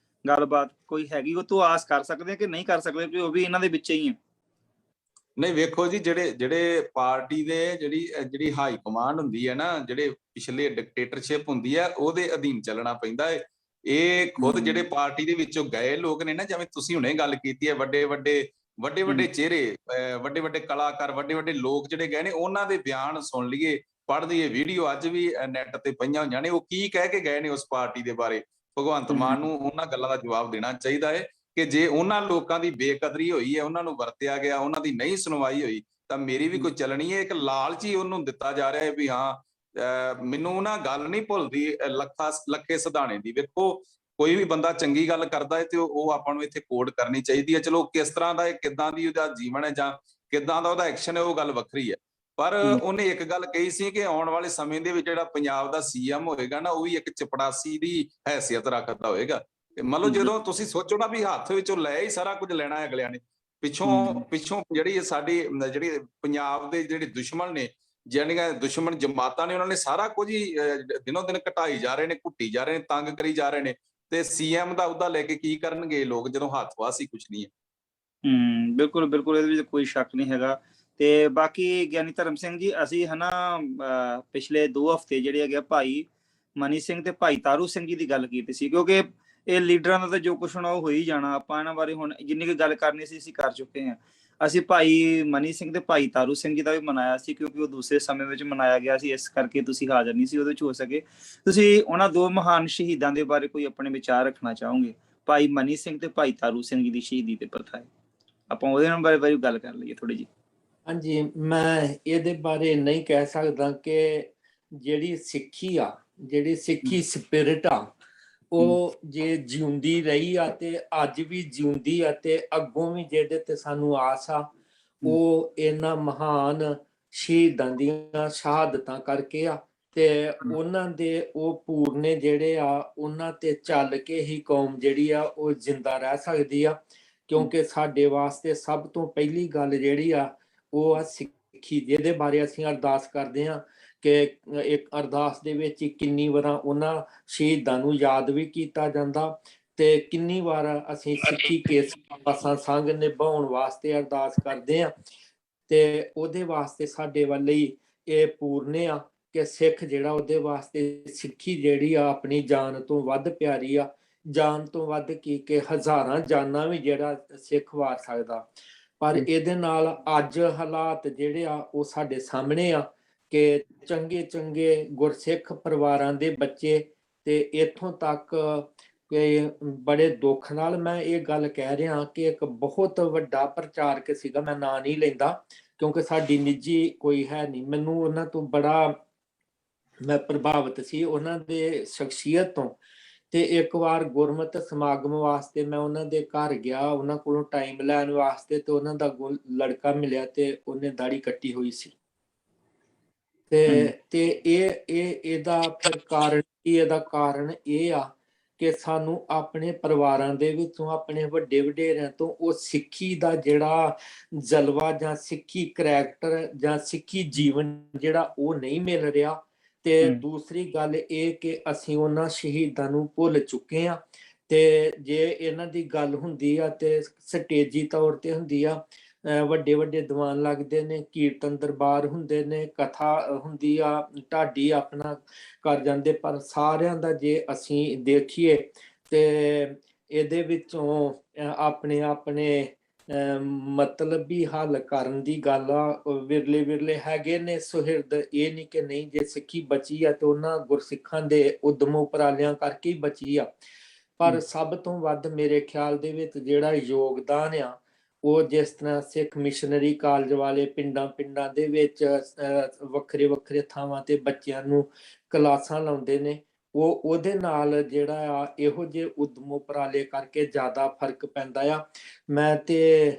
A: ਗੱਲਬਾਤ ਕੋਈ ਹੈਗੀ ਉਹ ਤੋਂ ਆਸ ਕਰ ਸਕਦੇ ਕਿ ਨਹੀਂ ਕਰ ਸਕਦੇ, ਕਿ ਉਹ ਵੀ ਇਹਨਾਂ ਦੇ ਵਿੱਚ ਹੀ ਹੈ?
C: ਨਹੀਂ, ਵੇਖੋ ਜੀ, ਜਿਹੜੇ ਪਾਰਟੀ ਦੇ ਜਿਹੜੀ ਹਾਈ ਕਮਾਂਡ ਹੁੰਦੀ ਹੈ ਨਾ, ਜਿਹੜੇ ਪਿਛਲੇ ਡਿਕਟੇਟਰਸ਼ਿਪ ਹੁੰਦੀ ਹੈ, ਉਹਦੇ ਅਧੀਨ ਚੱਲਣਾ ਪੈਂਦਾ ਹੈ। ਇਹ ਖੁਦ ਜਿਹੜੇ ਪਾਰਟੀ ਦੇ ਵਿੱਚੋਂ ਗਏ ਲੋਕ ਨੇ ਨਾ, ਜਿਵੇਂ ਤੁਸੀਂ ਹੁਣੇ ਗੱਲ ਕੀਤੀ ਹੈ, ਵੱਡੇ ਵੱਡੇ ਚਿਹਰੇ, ਵੱਡੇ ਵੱਡੇ ਕਲਾਕਾਰ, ਵੱਡੇ ਵੱਡੇ ਲੋਕ ਜਿਹੜੇ ਗਏ ਨੇ, ਉਹਨਾਂ ਦੇ ਬਿਆਨ ਸੁਣ ਲਈਏ, ਪੜ੍ਹ ਲਈਏ, ਵੀਡੀਓ ਅੱਜ ਵੀ ਨੈਟ ਤੇ ਪਈਆਂ ਹੋਈਆਂ ਨੇ। ਉਹ ਕੀ ਕਹਿ ਕੇ ਗਏ ਨੇ ਉਸ ਪਾਰਟੀ ਦੇ ਬਾਰੇ? ਭਗਵੰਤ ਮਾਨ ਨੂੰ ਉਹਨਾਂ ਗੱਲਾਂ ਦਾ ਜਵਾਬ ਦੇਣਾ ਚਾਹੀਦਾ ਹੈ ਕਿ ਜੇ ਉਹਨਾਂ ਲੋਕਾਂ ਦੀ ਬੇਕਦਰੀ ਹੋਈ ਹੈ, ਉਹਨਾਂ ਨੂੰ ਵਰਤਿਆ ਗਿਆ, ਉਹਨਾਂ ਦੀ ਨਹੀਂ ਸੁਣਵਾਈ ਹੋਈ, ਤਾਂ ਮੇਰੀ ਵੀ ਕੋਈ ਚੱਲਣੀ ਹੈ। ਇੱਕ ਲਾਲਚ ਹੀ ਉਹਨੂੰ ਦਿੱਤਾ ਜਾ ਰਿਹਾ ਹੈ ਵੀ ਹਾਂ, ਮੈਨੂੰ ਨਾ ਗੱਲ ਨਹੀਂ ਭੁੱਲਦੀ ਲੱਖੇ ਸਿਧਾਣੇ ਦੀ। ਵੇਖੋ, ਕੋਈ ਵੀ ਬੰਦਾ ਚੰਗੀ ਗੱਲ ਕਰਦਾ ਹੈ ਤੇ ਉਹ ਆਪਾਂ ਨੂੰ ਇੱਥੇ ਕੋਡ ਕਰਨੀ ਚਾਹੀਦੀ ਹੈ। ਚਲੋ, ਕਿਸ ਤਰ੍ਹਾਂ ਦਾ, ਕਿੱਦਾਂ ਦੀ ਉਹਦਾ ਜੀਵਨ ਹੈ ਜਾਂ ਕਿੱਦਾਂ ਦਾ ਉਹਦਾ ਐਕਸ਼ਨ ਹੈ, ਉਹ ਗੱਲ ਵੱਖਰੀ ਹੈ। ਪਰ ਉਹਨੇ ਇੱਕ ਗੱਲ ਕਹੀ ਸੀ ਕਿ ਆਉਣ ਵਾਲੇ ਸਮੇਂ ਦੇ ਵਿੱਚ ਜਿਹੜਾ ਪੰਜਾਬ ਦਾ ਸੀਐਮ ਹੋਏਗਾ ਨਾ, ਉਹ ਵੀ ਇੱਕ ਚਪੜਾਸੀ ਦੀ ਹੈਸੀਅਤ ਰੱਖਦਾ ਹੋਏਗਾ। ਮੰਨ ਲਓ, ਜਦੋਂ ਤੁਸੀਂ ਸੋਚੋ ਨਾ ਵੀ ਹੱਥ ਵਿੱਚੋਂ ਲੈ ਹੀ ਸਾਰਾ ਕੁਝ ਲੈਣਾ ਹੈ ਅਗਲਿਆਂ ਨੇ, ਪਿੱਛੋਂ ਜਿਹੜੀ ਜਿਹੜੀ ਪੰਜਾਬ ਦੇ ਜਿਹੜੇ ਦੁਸ਼ਮਣ ਨੇ, ਜਿਹੜੀਆਂ ਦੁਸ਼ਮਣ ਜਮਾਤਾਂ ਨੇ, ਉਹਨਾਂ ਨੇ ਸਾਰਾ ਕੁਝ ਹੀ ਦਿਨੋਂ ਦਿਨ ਘਟਾਈ ਜਾ ਰਹੇ ਨੇ, ਘੁੱਟੀ ਜਾ ਰਹੇ ਨੇ, ਤੰਗ ਕਰੀ ਜਾ ਰਹੇ ਨੇ। ਤੇ ਸੀਐਮ ਦਾ ਅਹੁਦਾ ਲੈ ਕੇ ਕੀ ਕਰਨਗੇ ਲੋਕ ਜਦੋਂ ਹੱਥ ਵਾਸ ਹੀ ਕੁਝ ਨਹੀਂ ਹੈ।
A: ਬਿਲਕੁਲ ਬਿਲਕੁਲ, ਇਹਦੇ ਵਿੱਚ ਕੋਈ ਸ਼ੱਕ ਨਹੀਂ ਹੈਗਾ। ਤੇ ਬਾਕੀ ਗਿਆਨੀ ਧਰਮ ਸਿੰਘ ਜੀ, ਅਸੀਂ ਪਿਛਲੇ 2 ਹਫ਼ਤੇ ਜਿਹੜੇ ਹੈਗੇ ਭਾਈ ਮਨੀ ਸਿੰਘ ਤੇ ਭਾਈ ਤਾਰੂ ਸਿੰਘ ਜੀ ਦੀ ਗੱਲ ਕੀਤੀ ਸੀ, ਕਿਉਂਕਿ ਇਹ ਲੀਡਰਾਂ ਦਾ ਤਾਂ ਜੋ ਕੁਛ ਹੋਣਾ ਉਹ ਹੋ ਹੀ ਜਾਣਾ। ਆਪਾਂ ਇਹਨਾਂ ਬਾਰੇ ਹੁਣ ਜਿੰਨੀ ਕੁ ਗੱਲ ਕਰਨੀ ਸੀ ਅਸੀਂ ਕਰ ਚੁੱਕੇ ਹਾਂ। ਅਸੀਂ ਭਾਈ ਮਨੀ ਸਿੰਘ ਤੇ ਭਾਈ ਤਾਰੂ ਸਿੰਘ ਜੀ ਦਾ ਵੀ ਮਨਾਇਆ ਸੀ, ਕਿਉਂਕਿ ਉਹ ਦੂਸਰੇ ਸਮੇਂ ਵਿੱਚ ਮਨਾਇਆ ਗਿਆ ਸੀ, ਇਸ ਕਰਕੇ ਤੁਸੀਂ ਹਾਜ਼ਰ ਨਹੀਂ ਸੀ ਉਹਦੇ 'ਚ ਹੋ ਸਕੇ। ਤੁਸੀਂ ਉਹਨਾਂ 2 ਮਹਾਨ ਸ਼ਹੀਦਾਂ ਦੇ ਬਾਰੇ ਕੋਈ ਆਪਣੇ ਵਿਚਾਰ ਰੱਖਣਾ ਚਾਹੋਗੇ? ਭਾਈ ਮਨੀ ਸਿੰਘ ਤੇ ਭਾਈ ਤਾਰੂ ਸਿੰਘ ਜੀ ਦੀ ਸ਼ਹੀਦੀ ਤੇ ਪ੍ਰਥਾ ਹੈ, ਆਪਾਂ ਉਹਦੇ ਬਾਰੇ ਗੱਲ ਕਰ ਲਈਏ ਥੋੜੀ ਜਿਹੀ।
B: ਹਾਂਜੀ, ਮੈਂ ਇਹਦੇ ਬਾਰੇ ਨਹੀਂ ਕਹਿ ਸਕਦਾ ਕਿ ਜਿਹੜੀ ਸਿੱਖੀ ਆ, ਜਿਹੜੀ ਸਿੱਖੀ ਸਪਿਰਿਟ ਆ, ਉਹ ਜੇ ਜਿਉਂਦੀ ਰਹੀ ਆ ਤੇ ਅੱਜ ਵੀ ਜਿਉਂਦੀ ਆ, ਤੇ ਅੱਗੋਂ ਵੀ ਜਿਹੜੇ ਤੇ ਸਾਨੂੰ ਆਸ ਆ, ਉਹ ਇਹਨਾਂ ਮਹਾਨ ਸ਼ਹੀਦਾਂ ਦੀਆਂ ਸ਼ਹਾਦਤਾਂ ਕਰਕੇ ਆ। ਤੇ ਉਹਨਾਂ ਦੇ ਉਹ ਪੂਰਨੇ ਜਿਹੜੇ ਆ, ਉਹਨਾਂ ਤੇ ਚੱਲ ਕੇ ਹੀ ਕੌਮ ਜਿਹੜੀ ਆ ਉਹ ਜਿੰਦਾ ਰਹਿ ਸਕਦੀ ਆ। ਕਿਉਂਕਿ ਸਾਡੇ ਵਾਸਤੇ ਸਭ ਤੋਂ ਪਹਿਲੀ ਗੱਲ ਜਿਹੜੀ ਆ ਉਹ ਆ ਸਿੱਖੀ, ਜਿਹਦੇ ਬਾਰੇ ਅਸੀਂ ਅਰਦਾਸ ਕਰਦੇ ਹਾਂ ਕਿ ਇੱਕ ਅਰਦਾਸ ਦੇ ਵਿੱਚ ਕਿੰਨੀ ਵਾਰਾਂ ਉਹਨਾਂ ਸ਼ਹੀਦਾਂ ਨੂੰ ਯਾਦ ਵੀ ਕੀਤਾ ਜਾਂਦਾ, ਤੇ ਕਿੰਨੀ ਵਾਰ ਅਸੀਂ ਸਿੱਖੀ ਕੇਸ ਪਾਸਾਂ ਸੰਗ ਨਿਭਾਉਣ ਵਾਸਤੇ ਅਰਦਾਸ ਕਰਦੇ ਹਾਂ। ਤੇ ਉਹਦੇ ਵਾਸਤੇ ਸਾਡੇ ਵੱਲ ਹੀ ਇਹ ਪੂਰਨੇ ਆ ਕਿ ਸਿੱਖ ਜਿਹੜਾ, ਉਹਦੇ ਵਾਸਤੇ ਸਿੱਖੀ ਜਿਹੜੀ ਆ ਆਪਣੀ ਜਾਨ ਤੋਂ ਵੱਧ ਪਿਆਰੀ ਆ। ਜਾਨ ਤੋਂ ਵੱਧ ਕੀ ਕਿ ਹਜ਼ਾਰਾਂ ਜਾਨਾਂ ਵੀ ਜਿਹੜਾ ਸਿੱਖ ਵਾਰ ਸਕਦਾ। ਪਰ ਇਹਦੇ ਨਾਲ ਅੱਜ ਹਾਲਾਤ ਜਿਹੜੇ ਆ ਉਹ ਸਾਡੇ ਸਾਹਮਣੇ ਆ ਕਿ ਚੰਗੇ ਗੁਰਸਿੱਖ ਪਰਿਵਾਰਾਂ ਦੇ ਬੱਚੇ, ਤੇ ਇੱਥੋਂ ਤੱਕ ਕਿ ਬੜੇ ਦੁੱਖ ਨਾਲ ਮੈਂ ਇਹ ਗੱਲ ਕਹਿ ਰਿਹਾ ਕਿ ਇੱਕ ਬਹੁਤ ਵੱਡਾ ਪ੍ਰਚਾਰਕ ਸੀਗਾ, ਮੈਂ ਨਾਂ ਨਹੀਂ ਲੈਂਦਾ ਕਿਉਂਕਿ ਸਾਡੀ ਨਿੱਜੀ ਕੋਈ ਹੈ ਨਹੀਂ, ਮੈਨੂੰ ਉਹਨਾਂ ਤੋਂ ਬੜਾ ਮੈਂ ਪ੍ਰਭਾਵਿਤ ਸੀ, ਉਹਨਾਂ ਦੇ ਸ਼ਖਸੀਅਤ ਤੋਂ। ਤੇ ਇੱਕ ਵਾਰ ਗੁਰਮਤਿ ਸਮਾਗਮ ਵਾਸਤੇ ਮੈਂ ਉਹਨਾਂ ਦੇ ਘਰ ਗਿਆ, ਉਹਨਾਂ ਕੋਲੋਂ ਟਾਈਮ ਲੈਣ ਵਾਸਤੇ, ਤੇ ਉਹਨਾਂ ਦਾ ਲੜਕਾ ਮਿਲਿਆ ਤੇ ਉਹਨੇ ਦਾੜੀ ਕੱਟੀ ਹੋਈ ਸੀ। ਤੇ ਇਹਦਾ ਫਿਰ ਇਹਦਾ ਕਾਰਨ ਇਹ ਆ ਕਿ ਸਾਨੂੰ ਆਪਣੇ ਪਰਿਵਾਰਾਂ ਦੇ ਵਿੱਚੋਂ, ਆਪਣੇ ਵੱਡੇ ਵਡੇਰਿਆਂ ਤੋਂ ਉਹ ਸਿੱਖੀ ਦਾ ਜਿਹੜਾ ਜਲਵਾ ਜਾਂ ਸਿੱਖੀ ਕਰੈਕਟਰ ਜਾਂ ਸਿੱਖੀ ਜੀਵਨ ਜਿਹੜਾ ਉਹ ਨਹੀਂ ਮਿਲ ਰਿਹਾ। ਤੇ ਦੂਸਰੀ ਗੱਲ ਇਹ ਕਿ ਅਸੀਂ ਉਹਨਾਂ ਸ਼ਹੀਦਾਂ ਨੂੰ ਭੁੱਲ ਚੁੱਕੇ ਹਾਂ। ਤੇ ਜੇ ਇਹਨਾਂ ਦੀ ਗੱਲ ਹੁੰਦੀ ਆ ਤੇ ਸਟੇਜੀ ਤੌਰ ਤੇ ਹੁੰਦੀ ਆ, ਵੱਡੇ ਦੀਵਾਨ ਲੱਗਦੇ ਨੇ, ਕੀਰਤਨ ਦਰਬਾਰ ਹੁੰਦੇ ਨੇ, ਕਥਾ ਹੁੰਦੀ ਆ, ਢਾਡੀ ਆਪਣਾ ਕਰ ਜਾਂਦੇ। ਪਰ ਸਾਰਿਆਂ ਦਾ ਜੇ ਅਸੀਂ ਦੇਖੀਏ ਤੇ ਇਹਦੇ ਵਿੱਚੋਂ ਆਪਣੇ ਆਪਣੇ ਮਤਲਬੀ ਹੱਲ ਕਰਨ ਦੀ ਗੱਲ ਆ। ਵਿਰਲੇ ਵਿਰਲੇ ਹੈਗੇ ਨੇ ਸੁਹਿਰਦ, ਇਹ ਨਹੀਂ ਕਿ ਨਹੀਂ। ਜੇ ਸਿੱਖੀ ਬਚੀ ਆ ਤੇ ਉਹਨਾਂ ਗੁਰਸਿੱਖਾਂ ਦੇ ਉਦਮ ਉਪਰਾਲਿਆਂ ਕਰਕੇ ਹੀ ਬਚੀ ਆ। ਪਰ ਸਭ ਤੋਂ ਵੱਧ ਮੇਰੇ ਖਿਆਲ ਦੇ ਵਿੱਚ ਜਿਹੜਾ ਯੋਗਦਾਨ ਆ, ਉਹ ਜਿਸ ਤਰ੍ਹਾਂ ਸਿੱਖ ਮਿਸ਼ਨਰੀ ਕਾਲਜ ਵਾਲੇ ਪਿੰਡਾਂ ਪਿੰਡਾਂ ਦੇ ਵਿੱਚ ਵੱਖਰੇ ਵੱਖਰੇ ਥਾਵਾਂ ਤੇ ਬੱਚਿਆਂ ਨੂੰ ਕਲਾਸਾਂ ਲਾਉਂਦੇ ਨੇ, ਉਹਦੇ ਨਾਲ ਜਿਹੜਾ ਆ ਇਹੋ ਜਿਹੇ ਉਦਮ ਉਪਰਾਲੇ ਕਰਕੇ ਜ਼ਿਆਦਾ ਫਰਕ ਪੈਂਦਾ ਆ। ਮੈਂ ਤੇ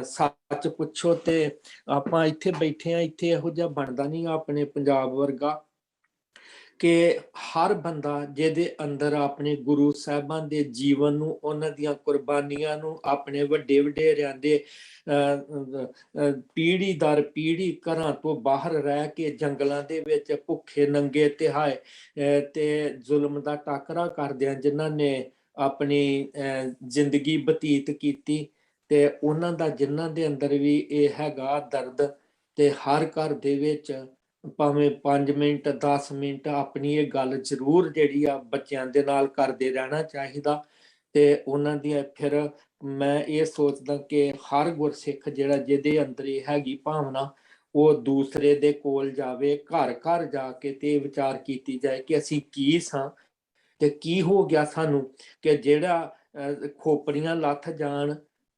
B: ਸੱਚ ਪੁੱਛੋ ਤੇ ਆਪਾਂ ਇੱਥੇ ਬੈਠੇ ਆ, ਇੱਥੇ ਇਹੋ ਜਿਹਾ ਬਣਦਾ ਨਹੀਂ ਆਪਣੇ ਪੰਜਾਬ ਵਰਗਾ ਕਿ ਹਰ ਬੰਦਾ ਜਿਹਦੇ ਅੰਦਰ ਆਪਣੇ ਗੁਰੂ ਸਾਹਿਬਾਂ ਦੇ ਜੀਵਨ ਨੂੰ, ਉਹਨਾਂ ਦੀਆਂ ਕੁਰਬਾਨੀਆਂ ਨੂੰ, ਆਪਣੇ ਵੱਡੇ ਵਡੇਰਿਆਂ ਦੇ ਪੀੜ੍ਹੀ ਦਰ ਪੀੜ੍ਹੀ ਘਰਾਂ ਤੋਂ ਬਾਹਰ ਰਹਿ ਕੇ ਜੰਗਲਾਂ ਦੇ ਵਿੱਚ ਭੁੱਖੇ ਨੰਗੇ ਤਿਹਾਏ ਤੇ ਜ਼ੁਲਮ ਦਾ ਟਾਕਰਾ ਕਰਦਿਆਂ ਜਿਨ੍ਹਾਂ ਨੇ ਆਪਣੀ ਜ਼ਿੰਦਗੀ ਬਤੀਤ ਕੀਤੀ, ਤੇ ਉਹਨਾਂ ਦਾ ਜਿਨ੍ਹਾਂ ਦੇ ਅੰਦਰ ਵੀ ਇਹ ਹੈਗਾ ਦਰਦ, ਤੇ ਹਰ ਘਰ ਦੇ ਵਿੱਚ ਭਾਵੇਂ 5 ਮਿੰਟ 10 ਮਿੰਟ ਆਪਣੀ ਇਹ ਗੱਲ ਜ਼ਰੂਰ ਜਿਹੜੀ ਆ ਬੱਚਿਆਂ ਦੇ ਨਾਲ ਕਰਦੇ ਰਹਿਣਾ ਚਾਹੀਦਾ। ਤੇ ਉਹਨਾਂ ਦੀਆਂ ਫਿਰ ਮੈਂ ਇਹ ਸੋਚਦਾ ਕਿ ਹਰ ਗੁਰਸਿੱਖ ਜਿਹੜਾ ਜਿਹਦੇ ਅੰਦਰ ਇਹ ਹੈਗੀ ਭਾਵਨਾ, ਉਹ ਦੂਸਰੇ ਦੇ ਕੋਲ ਜਾਵੇ, ਘਰ ਘਰ ਜਾ ਕੇ ਤੇ ਵਿਚਾਰ ਕੀਤੀ ਜਾਏ ਕਿ ਅਸੀਂ ਕੀ ਸਾਂ ਤੇ ਕੀ ਹੋ ਗਿਆ ਸਾਨੂੰ, ਕਿ ਜਿਹੜਾ ਖੋਪੜੀਆਂ ਲੱਥ ਜਾਣ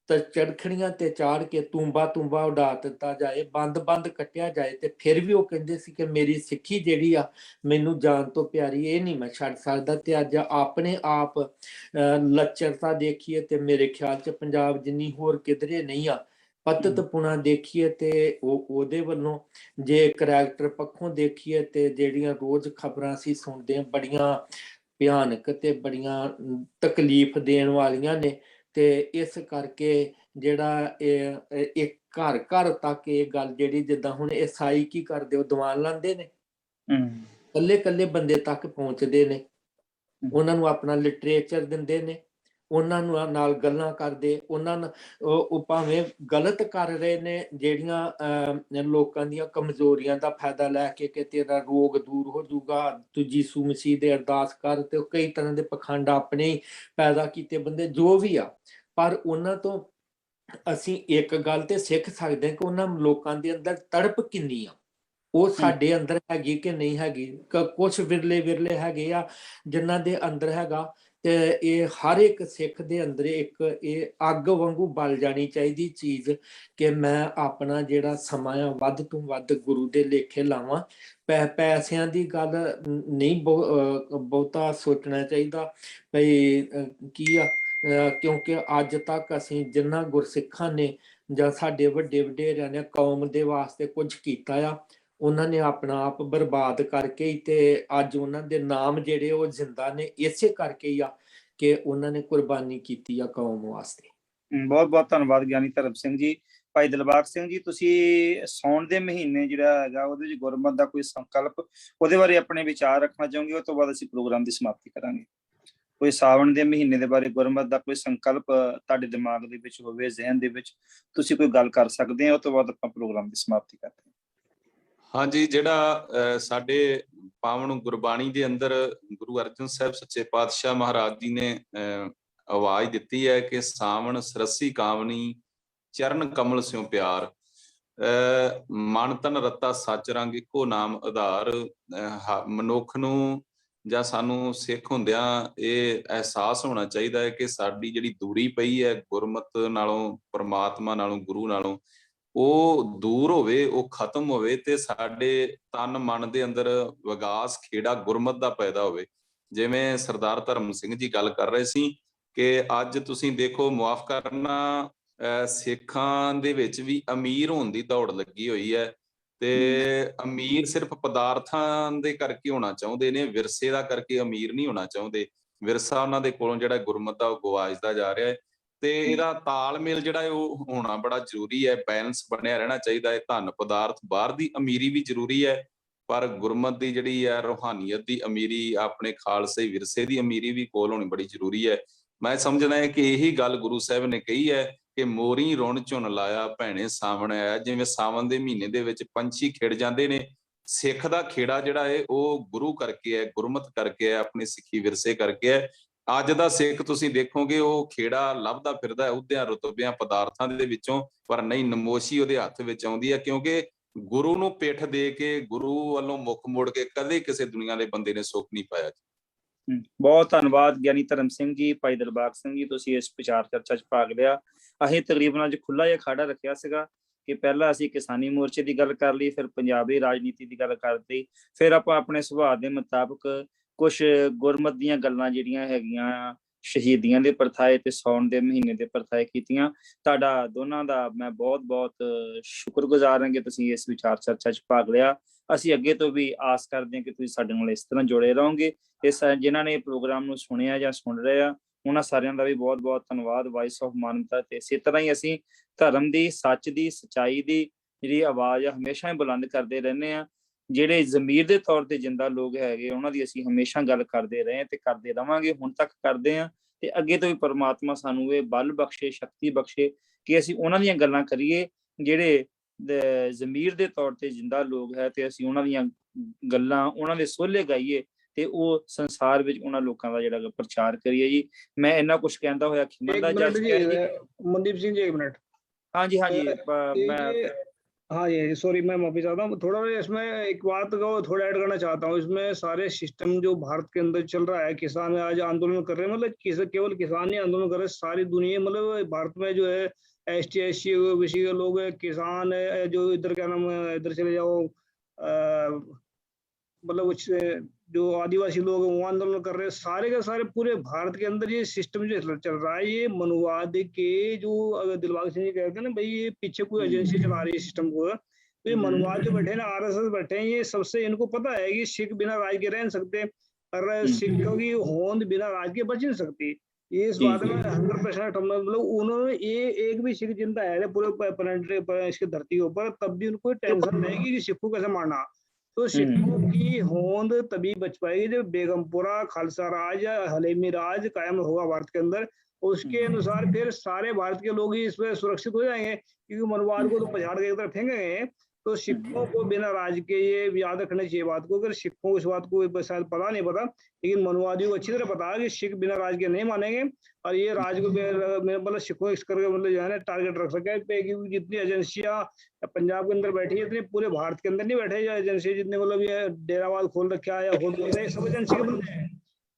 B: ਤੇ ਚੜਖੜੀਆਂ ਤੇ ਚਾੜ ਕੇ ਤੂੰਬਾ ਤੂੰਬਾ ਉਡਾ ਦਿੱਤਾ ਜਾਏ, ਬੰਦ ਬੰਦ ਕੱਟਿਆ ਜਾਏ, ਤੇ ਫਿਰ ਵੀ ਉਹ ਕਹਿੰਦੇ ਸੀ ਕਿ ਮੇਰੀ ਸਿੱਖੀ ਜਿਹੜੀ ਆ ਮੈਨੂੰ ਜਾਨ ਤੋਂ ਪਿਆਰੀ, ਇਹ ਨਹੀਂ ਮੈਂ ਛੱਡ ਸਕਦਾ। ਤੇ ਅੱਜ ਆਪਣੇ ਆਪ ਲੱਚਰਤਾ ਦੇਖੀਏ ਤੇ ਮੇਰੇ ਖਿਆਲ 'ਚ ਪੰਜਾਬ ਜਿੰਨੀ ਹੋਰ ਕਿਧਰੇ ਨਹੀਂ ਆ। ਪਤਤਪੁਣਾ ਦੇਖੀਏ ਤੇ ਉਹਦੇ ਵੱਲੋਂ, ਜੇ ਕਰੈਕਟਰ ਪੱਖੋਂ ਦੇਖੀਏ ਤੇ ਜਿਹੜੀਆਂ ਰੋਜ਼ ਖਬਰਾਂ ਅਸੀਂ ਸੁਣਦੇ ਹਾਂ ਬੜੀਆਂ ਭਿਆਨਕ ਤੇ ਬੜੀਆਂ ਤਕਲੀਫ ਦੇਣ ਵਾਲੀਆਂ ਨੇ। ਤੇ ਇਸ ਕਰਕੇ ਜਿਹੜਾ ਇਹ ਘਰ ਘਰ ਤੱਕ ਇਹ ਗੱਲ ਜਿਹੜੀ, ਜਿੱਦਾਂ ਹੁਣ ਈਸਾਈ ਕੀ ਕਰਦੇ, ਉਹ ਦੀਵਾਨ ਲਾਉਂਦੇ ਨੇ, ਕੱਲੇ ਕੱਲੇ ਬੰਦੇ ਤੱਕ ਪਹੁੰਚਦੇ ਨੇ, ਉਹਨਾਂ ਨੂੰ ਆਪਣਾ ਲਿਟਰੇਚਰ ਦਿੰਦੇ ਨੇ, ਉਹਨਾਂ ਨੂੰ ਨਾਲ ਗੱਲਾਂ ਕਰਦੇ, ਉਹਨਾਂ ਨੂੰ ਉਹ ਭਾਵੇਂ ਗਲਤ ਕਰ ਰਹੇ ਨੇ, ਜਿਹੜੀਆਂ ਲੋਕਾਂ ਦੀਆਂ ਕਮਜ਼ੋਰੀਆਂ ਦਾ ਫਾਇਦਾ ਲੈ ਕੇ ਕਿ ਤੇਰਾ ਰੋਗ ਦੂਰ ਹੋ ਜਾਊਗਾ, ਤੂੰ ਯਿਸੂ ਮਸੀਹ ਦੇ ਅਰਦਾਸ ਕਰ, ਤੇ ਕਈ ਤਰ੍ਹਾਂ ਦੇ ਪਖੰਡ ਆਪਣੇ ਹੀ ਪੈਦਾ ਕੀਤੇ ਬੰਦੇ ਜੋ ਵੀ ਆ। ਪਰ ਉਹਨਾਂ ਤੋਂ ਅਸੀਂ ਇੱਕ ਗੱਲ ਤੇ ਸਿੱਖ ਸਕਦੇ ਹਾਂ ਕਿ ਉਹਨਾਂ ਲੋਕਾਂ ਦੇ ਅੰਦਰ ਤੜਪ ਕਿੰਨੀ ਆ, ਉਹ ਸਾਡੇ ਅੰਦਰ ਹੈਗੀ ਕਿ ਨਹੀਂ ਹੈਗੀ। ਕੁਛ ਵਿਰਲੇ ਵਿਰਲੇ ਹੈਗੇ ਆ ਜਿਨ੍ਹਾਂ ਦੇ ਅੰਦਰ ਹੈਗਾ, ਤੇ ਇਹ ਹਰ ਇੱਕ ਸਿੱਖ ਦੇ ਅੰਦਰ ਇੱਕ ਇਹ ਅੱਗ ਵਾਂਗੂ ਬਲ ਜਾਣੀ ਚਾਹੀਦੀ ਚੀਜ਼ ਕਿ ਮੈਂ ਆਪਣਾ ਜਿਹੜਾ ਸਮਾਂ ਆ ਵੱਧ ਤੋਂ ਵੱਧ ਗੁਰੂ ਦੇ ਲੇਖੇ ਲਾਵਾਂ। ਪੈਸਿਆਂ ਦੀ ਗੱਲ ਨਹੀਂ ਬਹੁਤਾ ਸੋਚਣਾ ਚਾਹੀਦਾ ਭਈ ਕੀ ਆ, ਕਿਉਂਕਿ ਅੱਜ ਤੱਕ ਅਸੀਂ ਜਿਨ੍ਹਾਂ ਗੁਰਸਿੱਖਾਂ ਨੇ ਜਾਂ ਸਾਡੇ ਵੱਡੇ ਵਡੇਰਿਆਂ ਨੇ ਕੌਮ ਦੇ ਵਾਸਤੇ ਕੁਝ ਕੀਤਾ ਆ, ਉਹਨਾਂ ਨੇ ਆਪਣਾ ਆਪ ਬਰਬਾਦ ਕਰਕੇ ਹੀ, ਤੇ ਅੱਜ ਉਹਨਾਂ ਦੇ ਨਾਮ ਜਿਹੜੇ ਉਹ ਜ਼ਿੰਦਾ ਨੇ ਇਸੇ ਕਰਕੇ ਹੀ ਆ ਕਿ ਉਹਨਾਂ ਨੇ ਕੁਰਬਾਨੀ ਕੀਤੀ ਆ ਕੌਮ ਵਾਸਤੇ।
A: ਬਹੁਤ ਬਹੁਤ ਧੰਨਵਾਦ ਗਿਆਨੀ ਧਰਮ ਸਿੰਘ ਜੀ। ਭਾਈ ਦਿਲਬਾਗ ਸਿੰਘ ਜੀ, ਤੁਸੀਂ ਸਾਉਣ ਦੇ ਮਹੀਨੇ ਜਿਹੜਾ ਹੈਗਾ ਉਹਦੇ ਵਿੱਚ ਗੁਰਮਤਿ ਦਾ ਕੋਈ ਸੰਕਲਪ, ਉਹਦੇ ਬਾਰੇ ਆਪਣੇ ਵਿਚਾਰ ਰੱਖਣਾ ਚਾਹੋਗੇ? ਉਹ ਤੋਂ ਬਾਅਦ ਅਸੀਂ ਪ੍ਰੋਗਰਾਮ ਦੀ ਸਮਾਪਤੀ ਕਰਾਂਗੇ। ਕੋਈ ਸਾਵਣ ਦੇ ਮਹੀਨੇ ਦੇ ਬਾਰੇ ਗੁਰਮਤਿ ਦਾ ਕੋਈ ਸੰਕਲਪ ਤੁਹਾਡੇ ਦਿਮਾਗ ਦੇ ਵਿੱਚ ਹੋਵੇ, ਜ਼ਿਹਨ ਦੇ ਵਿੱਚ, ਤੁਸੀਂ ਕੋਈ ਗੱਲ ਕਰ ਸਕਦੇ ਹੋ? ਉਹ ਤੋਂ ਬਾਅਦ ਆਪਾਂ ਪ੍ਰੋਗਰਾਮ ਦੀ ਸਮਾਪਤੀ ਕਰਦੇ ਹਾਂ।
C: ਹਾਂਜੀ, ਜਿਹੜਾ ਸਾਡੇ ਪਾਵਨ ਗੁਰਬਾਣੀ ਦੇ ਅੰਦਰ ਗੁਰੂ ਅਰਜਨ ਸਾਹਿਬ ਸੱਚੇ ਪਾਤਸ਼ਾਹ ਮਹਾਰਾਜ ਜੀ ਨੇ ਆਵਾਜ਼ ਦਿੱਤੀ ਹੈ ਕਿ ਸਾਵਣ ਸਰਸੀ ਕਾਮਨੀ ਚਰਨ ਕਮਲ ਸਿਉ ਪਿਆਰ, ਮਨ ਤਨ ਰਤਾ ਸੱਚ ਰੰਗ ਇੱਕੋ ਨਾਮ ਆਧਾਰ। ਮਨੁੱਖ ਨੂੰ ਜਾਂ ਸਾਨੂੰ ਸਿੱਖ ਹੁੰਦਿਆਂ ਇਹ ਅਹਿਸਾਸ ਹੋਣਾ ਚਾਹੀਦਾ ਹੈ ਕਿ ਸਾਡੀ ਜਿਹੜੀ ਦੂਰੀ ਪਈ ਹੈ ਗੁਰਮਤਿ ਨਾਲੋਂ, ਪਰਮਾਤਮਾ ਨਾਲੋਂ, ਗੁਰੂ ਨਾਲੋਂ, ਉਹ ਦੂਰ ਹੋਵੇ, ਉਹ ਖਤਮ ਹੋਵੇ, ਤੇ ਸਾਡੇ ਤਨ ਮਨ ਦੇ ਅੰਦਰ ਵਿਗਾਸ ਖੇੜਾ ਗੁਰਮਤਿ ਦਾ ਪੈਦਾ ਹੋਵੇ। ਜਿਵੇਂ ਸਰਦਾਰ ਧਰਮ ਸਿੰਘ ਜੀ ਗੱਲ ਕਰ ਰਹੇ ਸੀ ਕਿ ਅੱਜ ਤੁਸੀਂ ਦੇਖੋ, ਮੁਆਫ ਕਰਨਾ, ਸਿੱਖਾਂ ਦੇ ਵਿੱਚ ਵੀ ਅਮੀਰ ਹੋਣ ਦੀ ਦੌੜ ਲੱਗੀ ਹੋਈ ਹੈ, ਤੇ ਅਮੀਰ ਸਿਰਫ ਪਦਾਰਥਾਂ ਦੇ ਕਰਕੇ ਹੋਣਾ ਚਾਹੁੰਦੇ ਨੇ, ਵਿਰਸੇ ਦਾ ਕਰਕੇ ਅਮੀਰ ਨਹੀਂ ਹੋਣਾ ਚਾਹੁੰਦੇ। ਵਿਰਸਾ ਉਹਨਾਂ ਦੇ ਕੋਲੋਂ ਜਿਹੜਾ ਗੁਰਮਤਿ ਦਾ ਉਹ ਗਵਾਚਦਾ ਜਾ ਰਿਹਾ ਹੈ, ਤੇ ਇਹਦਾ ਤਾਲਮੇਲ ਜਿਹੜਾ ਹੈ ਉਹ ਹੋਣਾ ਬੜਾ ਜ਼ਰੂਰੀ ਹੈ, ਬੈਲੈਂਸ ਬਣਿਆ ਰਹਿਣਾ ਚਾਹੀਦਾ ਹੈ। ਧਨ ਪਦਾਰਥ ਬਾਹਰ ਦੀ ਅਮੀਰੀ ਵੀ ਜ਼ਰੂਰੀ ਹੈ, ਪਰ ਗੁਰਮਤਿ ਦੀ ਜਿਹੜੀ ਹੈ ਰੂਹਾਨੀਅਤ ਦੀ ਅਮੀਰੀ, ਆਪਣੇ ਖਾਲਸੇ ਵਿਰਸੇ ਦੀ ਅਮੀਰੀ ਵੀ ਕੋਲ ਹੋਣੀ ਬੜੀ ਜ਼ਰੂਰੀ ਹੈ। ਮੈਂ ਸਮਝਦਾ ਹੈ ਕਿ ਇਹੀ ਗੱਲ ਗੁਰੂ ਸਾਹਿਬ ਨੇ ਕਹੀ ਹੈ ਕਿ ਮੋਰੀ ਰੁਣ ਝੁਨ ਲਾਇਆ ਭੈਣੇ ਸਾਵਣ ਆਇਆ। ਜਿਵੇਂ ਸਾਵਣ ਦੇ ਮਹੀਨੇ ਦੇ ਵਿੱਚ ਪੰਛੀ ਖਿੜ ਜਾਂਦੇ ਨੇ, ਸਿੱਖ ਦਾ ਖੇੜਾ ਜਿਹੜਾ ਹੈ ਉਹ ਗੁਰੂ ਕਰਕੇ ਹੈ, ਗੁਰਮਤਿ ਕਰਕੇ ਹੈ, ਆਪਣੇ ਸਿੱਖੀ ਵਿਰਸੇ ਕਰਕੇ ਹੈ। ਅੱਜ ਦਾ ਸਿੱਖ ਤੁਸੀਂ ਦੇਖੋਗੇ ਉਹ ਖੇੜਾ ਲੱਭਦਾ ਫਿਰਦਾ ਅਹੁਦਿਆਂ ਰੁਤਬਿਆਂ ਪਦਾਰਥਾਂ ਦੇ ਵਿੱਚੋਂ, ਪਰ ਨਹੀਂ ਨਮੋਸ਼ੀ ਉਹਦੇ ਹੱਥ ਵਿੱਚ ਆਉਂਦੀ ਹੈ, ਕਿਉਂਕਿ ਗੁਰੂ ਨੂੰ ਪਿੱਠ ਦੇ ਕੇ, ਗੁਰੂ ਵੱਲੋਂ ਮੁੱਖ ਮੋੜ ਕੇ ਕਦੇ ਕਿਸੇ ਦੁਨੀਆ ਦੇ ਬੰਦੇ ਨੇ ਸੁੱਖ ਨਹੀਂ ਪਾਇਆ।
A: ਬਹੁਤ ਧੰਨਵਾਦ ਗਿਆਨੀ ਧਰਮ ਸਿੰਘ ਜੀ, ਭਾਈ ਦਿਲਬਾਗ ਸਿੰਘ ਜੀ, ਤੁਸੀਂ ਇਸ ਵਿਚਾਰ ਚਰਚਾ 'ਚ ਭਾਗ ਲਿਆ। ਅਸੀਂ ਤਕਰੀਬਨ ਅੱਜ ਖੁੱਲਾ ਜਿਹਾ ਖਾੜਾ ਰੱਖਿਆ ਸੀਗਾ ਕਿ ਪਹਿਲਾਂ ਅਸੀਂ ਕਿਸਾਨੀ ਮੋਰਚੇ ਦੀ ਗੱਲ ਕਰ ਲਈ, ਫਿਰ ਪੰਜਾਬ ਦੀ ਰਾਜਨੀਤੀ ਦੀ ਗੱਲ ਕਰਤੀ, ਫਿਰ ਆਪਾਂ ਆਪਣੇ ਸੁਭਾਅ ਦੇ ਮੁਤਾਬਕ ਕੁਛ ਗੁਰਮਤ ਦੀਆਂ ਗੱਲਾਂ ਜਿਹੜੀਆਂ ਹੈਗੀਆਂ, ਸ਼ਹੀਦੀਆਂ ਦੇ ਪ੍ਰਥਾਏ ਤੇ ਸਾਉਣ ਦੇ ਮਹੀਨੇ ਦੇ ਪ੍ਰਥਾਏ ਕੀਤੀਆਂ। ਤੁਹਾਡਾ ਦੋਨਾਂ ਦਾ ਮੈਂ ਬਹੁਤ ਬਹੁਤ ਸ਼ੁਕਰਗੁਜ਼ਾਰ ਹਾਂ ਕਿ ਤੁਸੀਂ ਇਸ ਵਿਚਾਰ ਚਰਚਾ 'ਚ ਭਾਗ ਲਿਆ। ਅਸੀਂ ਅੱਗੇ ਤੋਂ ਵੀ ਆਸ ਕਰਦੇ ਹਾਂ ਕਿ ਤੁਸੀਂ ਸਾਡੇ ਨਾਲ ਇਸ ਤਰ੍ਹਾਂ ਜੁੜੇ ਰਹੋਗੇ। ਇਸ ਜਿਨ੍ਹਾਂ ਨੇ ਪ੍ਰੋਗਰਾਮ ਨੂੰ ਸੁਣਿਆ ਜਾਂ ਸੁਣ ਰਹੇ ਆ, ਉਹਨਾਂ ਸਾਰਿਆਂ ਦਾ ਵੀ ਬਹੁਤ ਬਹੁਤ ਧੰਨਵਾਦ। ਵਾਇਸ ਆਫ ਮਾਨਵਤਾ ਤੇ ਇਸੇ ਤਰ੍ਹਾਂ ਹੀ ਅਸੀਂ ਧਰਮ ਦੀ, ਸੱਚ ਦੀ, ਸੱਚਾਈ ਦੀ ਜਿਹੜੀ ਆਵਾਜ਼ ਆ ਹਮੇਸ਼ਾ ਹੀ ਬੁਲੰਦ ਕਰਦੇ ਰਹਿੰਦੇ ਆ। ਜਿਹੜੇ ਜ਼ਮੀਰ ਦੇ ਤੌਰ ਤੇ ਜਿੰਦਾ ਲੋਕ ਹੈਗੇ, ਉਹਨਾਂ ਦੀ ਅਸੀਂ ਹਮੇਸ਼ਾ ਗੱਲ ਕਰਦੇ ਰਹੇ ਤੇ ਕਰਦੇ ਰਵਾਂਗੇ, ਹੁਣ ਤੱਕ ਕਰਦੇ ਆ ਤੇ ਅੱਗੇ ਤੋਂ ਵੀ ਪਰਮਾਤਮਾ ਸਾਨੂੰ ਇਹ ਬਲ ਬਖਸ਼ੇ, ਸ਼ਕਤੀ ਬਖਸ਼ੇ ਕਿ ਅਸੀਂ ਉਹਨਾਂ ਦੀਆਂ ਗੱਲਾਂ ਕਰੀਏ ਜਿਹੜੇ ਜ਼ਮੀਰ ਦੇ ਤੌਰ ਤੇ ਜਿੰਦਾ ਲੋਕ ਹੈ, ਤੇ ਅਸੀਂ ਉਹਨਾਂ ਦੀਆਂ ਗੱਲਾਂ, ਉਹਨਾਂ ਦੇ ਸੋਹਲੇ ਗਾਈਏ ਤੇ ਉਹ ਸੰਸਾਰ ਵਿੱਚ ਉਹਨਾਂ ਲੋਕਾਂ ਦਾ ਜਿਹੜਾ ਪ੍ਰਚਾਰ ਕਰੀਏ ਜੀ। ਮੈਂ ਇੰਨਾ ਕੁਛ ਕਹਿੰਦਾ ਹੋਇਆ
D: मनदीप सिंह जी, 1 मिनट।
A: ਹਾਂਜੀ ਹਾਂਜੀ मैं
D: हाँ ये सॉरी, मैं माफी चाहता हूँ, थोड़ा इसमें एक बात को थोड़ा ऐड करना चाहता हूँ। इसमें सारे सिस्टम जो भारत के अंदर चल रहा है, किसान आज आंदोलन कर रहे हैं, मतलब केवल किसान ही आंदोलन कर रहे हैं, सारी दुनिया, मतलब भारत में जो है ST SC OBC के लोग है, किसान है, जो इधर क्या नाम है, इधर चले जाओ, मतलब जो आदिवासी लोग हैं वो आंदोलन कर रहे हैं, सारे के सारे पूरे भारत के अंदर ये सिस्टम जो चल रहा है, ये मनुवाद के जो अगर दिलबाग सिंह जी कहते हैं ना भाई, ये पीछे कोई एजेंसी चला रही है सिस्टम को, तो ये मनुवाद जो बैठे हैं ना, RSS बैठे हैं, ये सबसे इनको पता है कि सिख बिना राज के रह नहीं सकते, और सिखों की होंद बिना राज के बच नहीं सकती। ये इस बात में 100% मतलब उन्होंने ये एक भी सिख जिंदा है पूरे प्लेनेट इसकी धरती के ऊपर, तब भी उनको टेंशन नहीं कि सिखों कैसे मारना। तो सिखों की होंद तभी बच पाएगी जब बेगमपुरा खालसा राज या हलेमी राज कायम होगा भारत के अंदर। उसके अनुसार फिर सारे भारत के लोग ही इसमें सुरक्षित हो जाएंगे, क्योंकि मनुवाद को तो पछाड़ के एक तरफ फेंकेंगे। तो सिखों को बिना राज के, ये याद रखना चाहिए बात को, अगर सिखों को इस बात को शायद पता नहीं पता, लेकिन मनुवादियों को अच्छी तरह पता है कि सिख बिना राज के नहीं मानेंगे, और ये राज को मतलब सिखों इस करके मतलब जो है ना टारगेट रख सके, क्योंकि जितनी एजेंसियां पंजाब के अंदर बैठी है, इतनी पूरे भारत के अंदर नहीं बैठे एजेंसी, जितने मतलब ये डेरावाद खोल रखा है या खोल सब एजेंसी के बंदे हैं।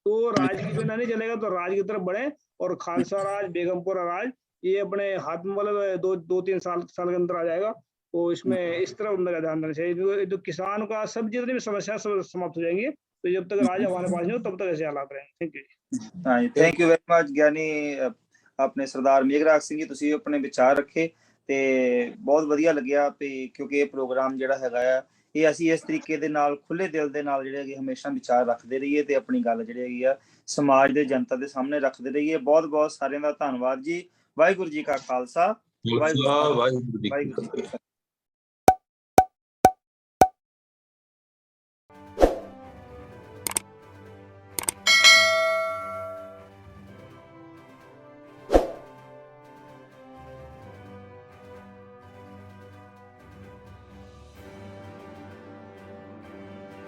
D: तो राज के बिना नहीं चलेगा, तो राज की तरफ बढ़े, और खालसा राज, बेगमपुरा राज ये अपने हाथ में मतलब 2-3 साल के अंदर आ जाएगा। तो इसमें इस तरह मेरा ध्यान देना चाहिए, तो किसान का सब जितनी भी समस्या समाप्त हो जाएंगी। तो जब तक राज हमारे पास नहीं हो तब तक ऐसे हालात रहेंगे। Thank you.
A: हाँ जी, थैंक यू वेरी मच ਗਿਆਨੀ ਆਪਣੇ ਸਰਦਾਰ ਮੇਘਰਾਜ ਸਿੰਘ ਜੀ, ਤੁਸੀਂ ਆਪਣੇ ਵਿਚਾਰ ਰੱਖੇ ਤੇ ਬਹੁਤ ਵਧੀਆ ਲੱਗਿਆ ਵੀ, ਕਿਉਂਕਿ ਇਹ ਪ੍ਰੋਗਰਾਮ ਜਿਹੜਾ ਹੈਗਾ ਆ, ਇਹ ਅਸੀਂ ਇਸ ਤਰੀਕੇ ਦੇ ਨਾਲ ਖੁੱਲੇ ਦਿਲ ਦੇ ਨਾਲ ਜਿਹੜੇ ਹੈਗੇ ਹਮੇਸ਼ਾ ਵਿਚਾਰ ਰੱਖਦੇ ਰਹੀਏ ਤੇ ਆਪਣੀ ਗੱਲ ਜਿਹੜੀ ਹੈਗੀ ਆ ਸਮਾਜ ਦੇ ਜਨਤਾ ਦੇ ਸਾਹਮਣੇ ਰੱਖਦੇ ਰਹੀਏ। ਬਹੁਤ ਬਹੁਤ ਸਾਰਿਆਂ ਦਾ ਧੰਨਵਾਦ ਜੀ। ਵਾਹਿਗੁਰੂ ਜੀ ਕਾ ਖਾਲਸਾ, ਵਾਹਿਗੁਰੂ ਜੀ ਕੀ ਫਤਿਹ।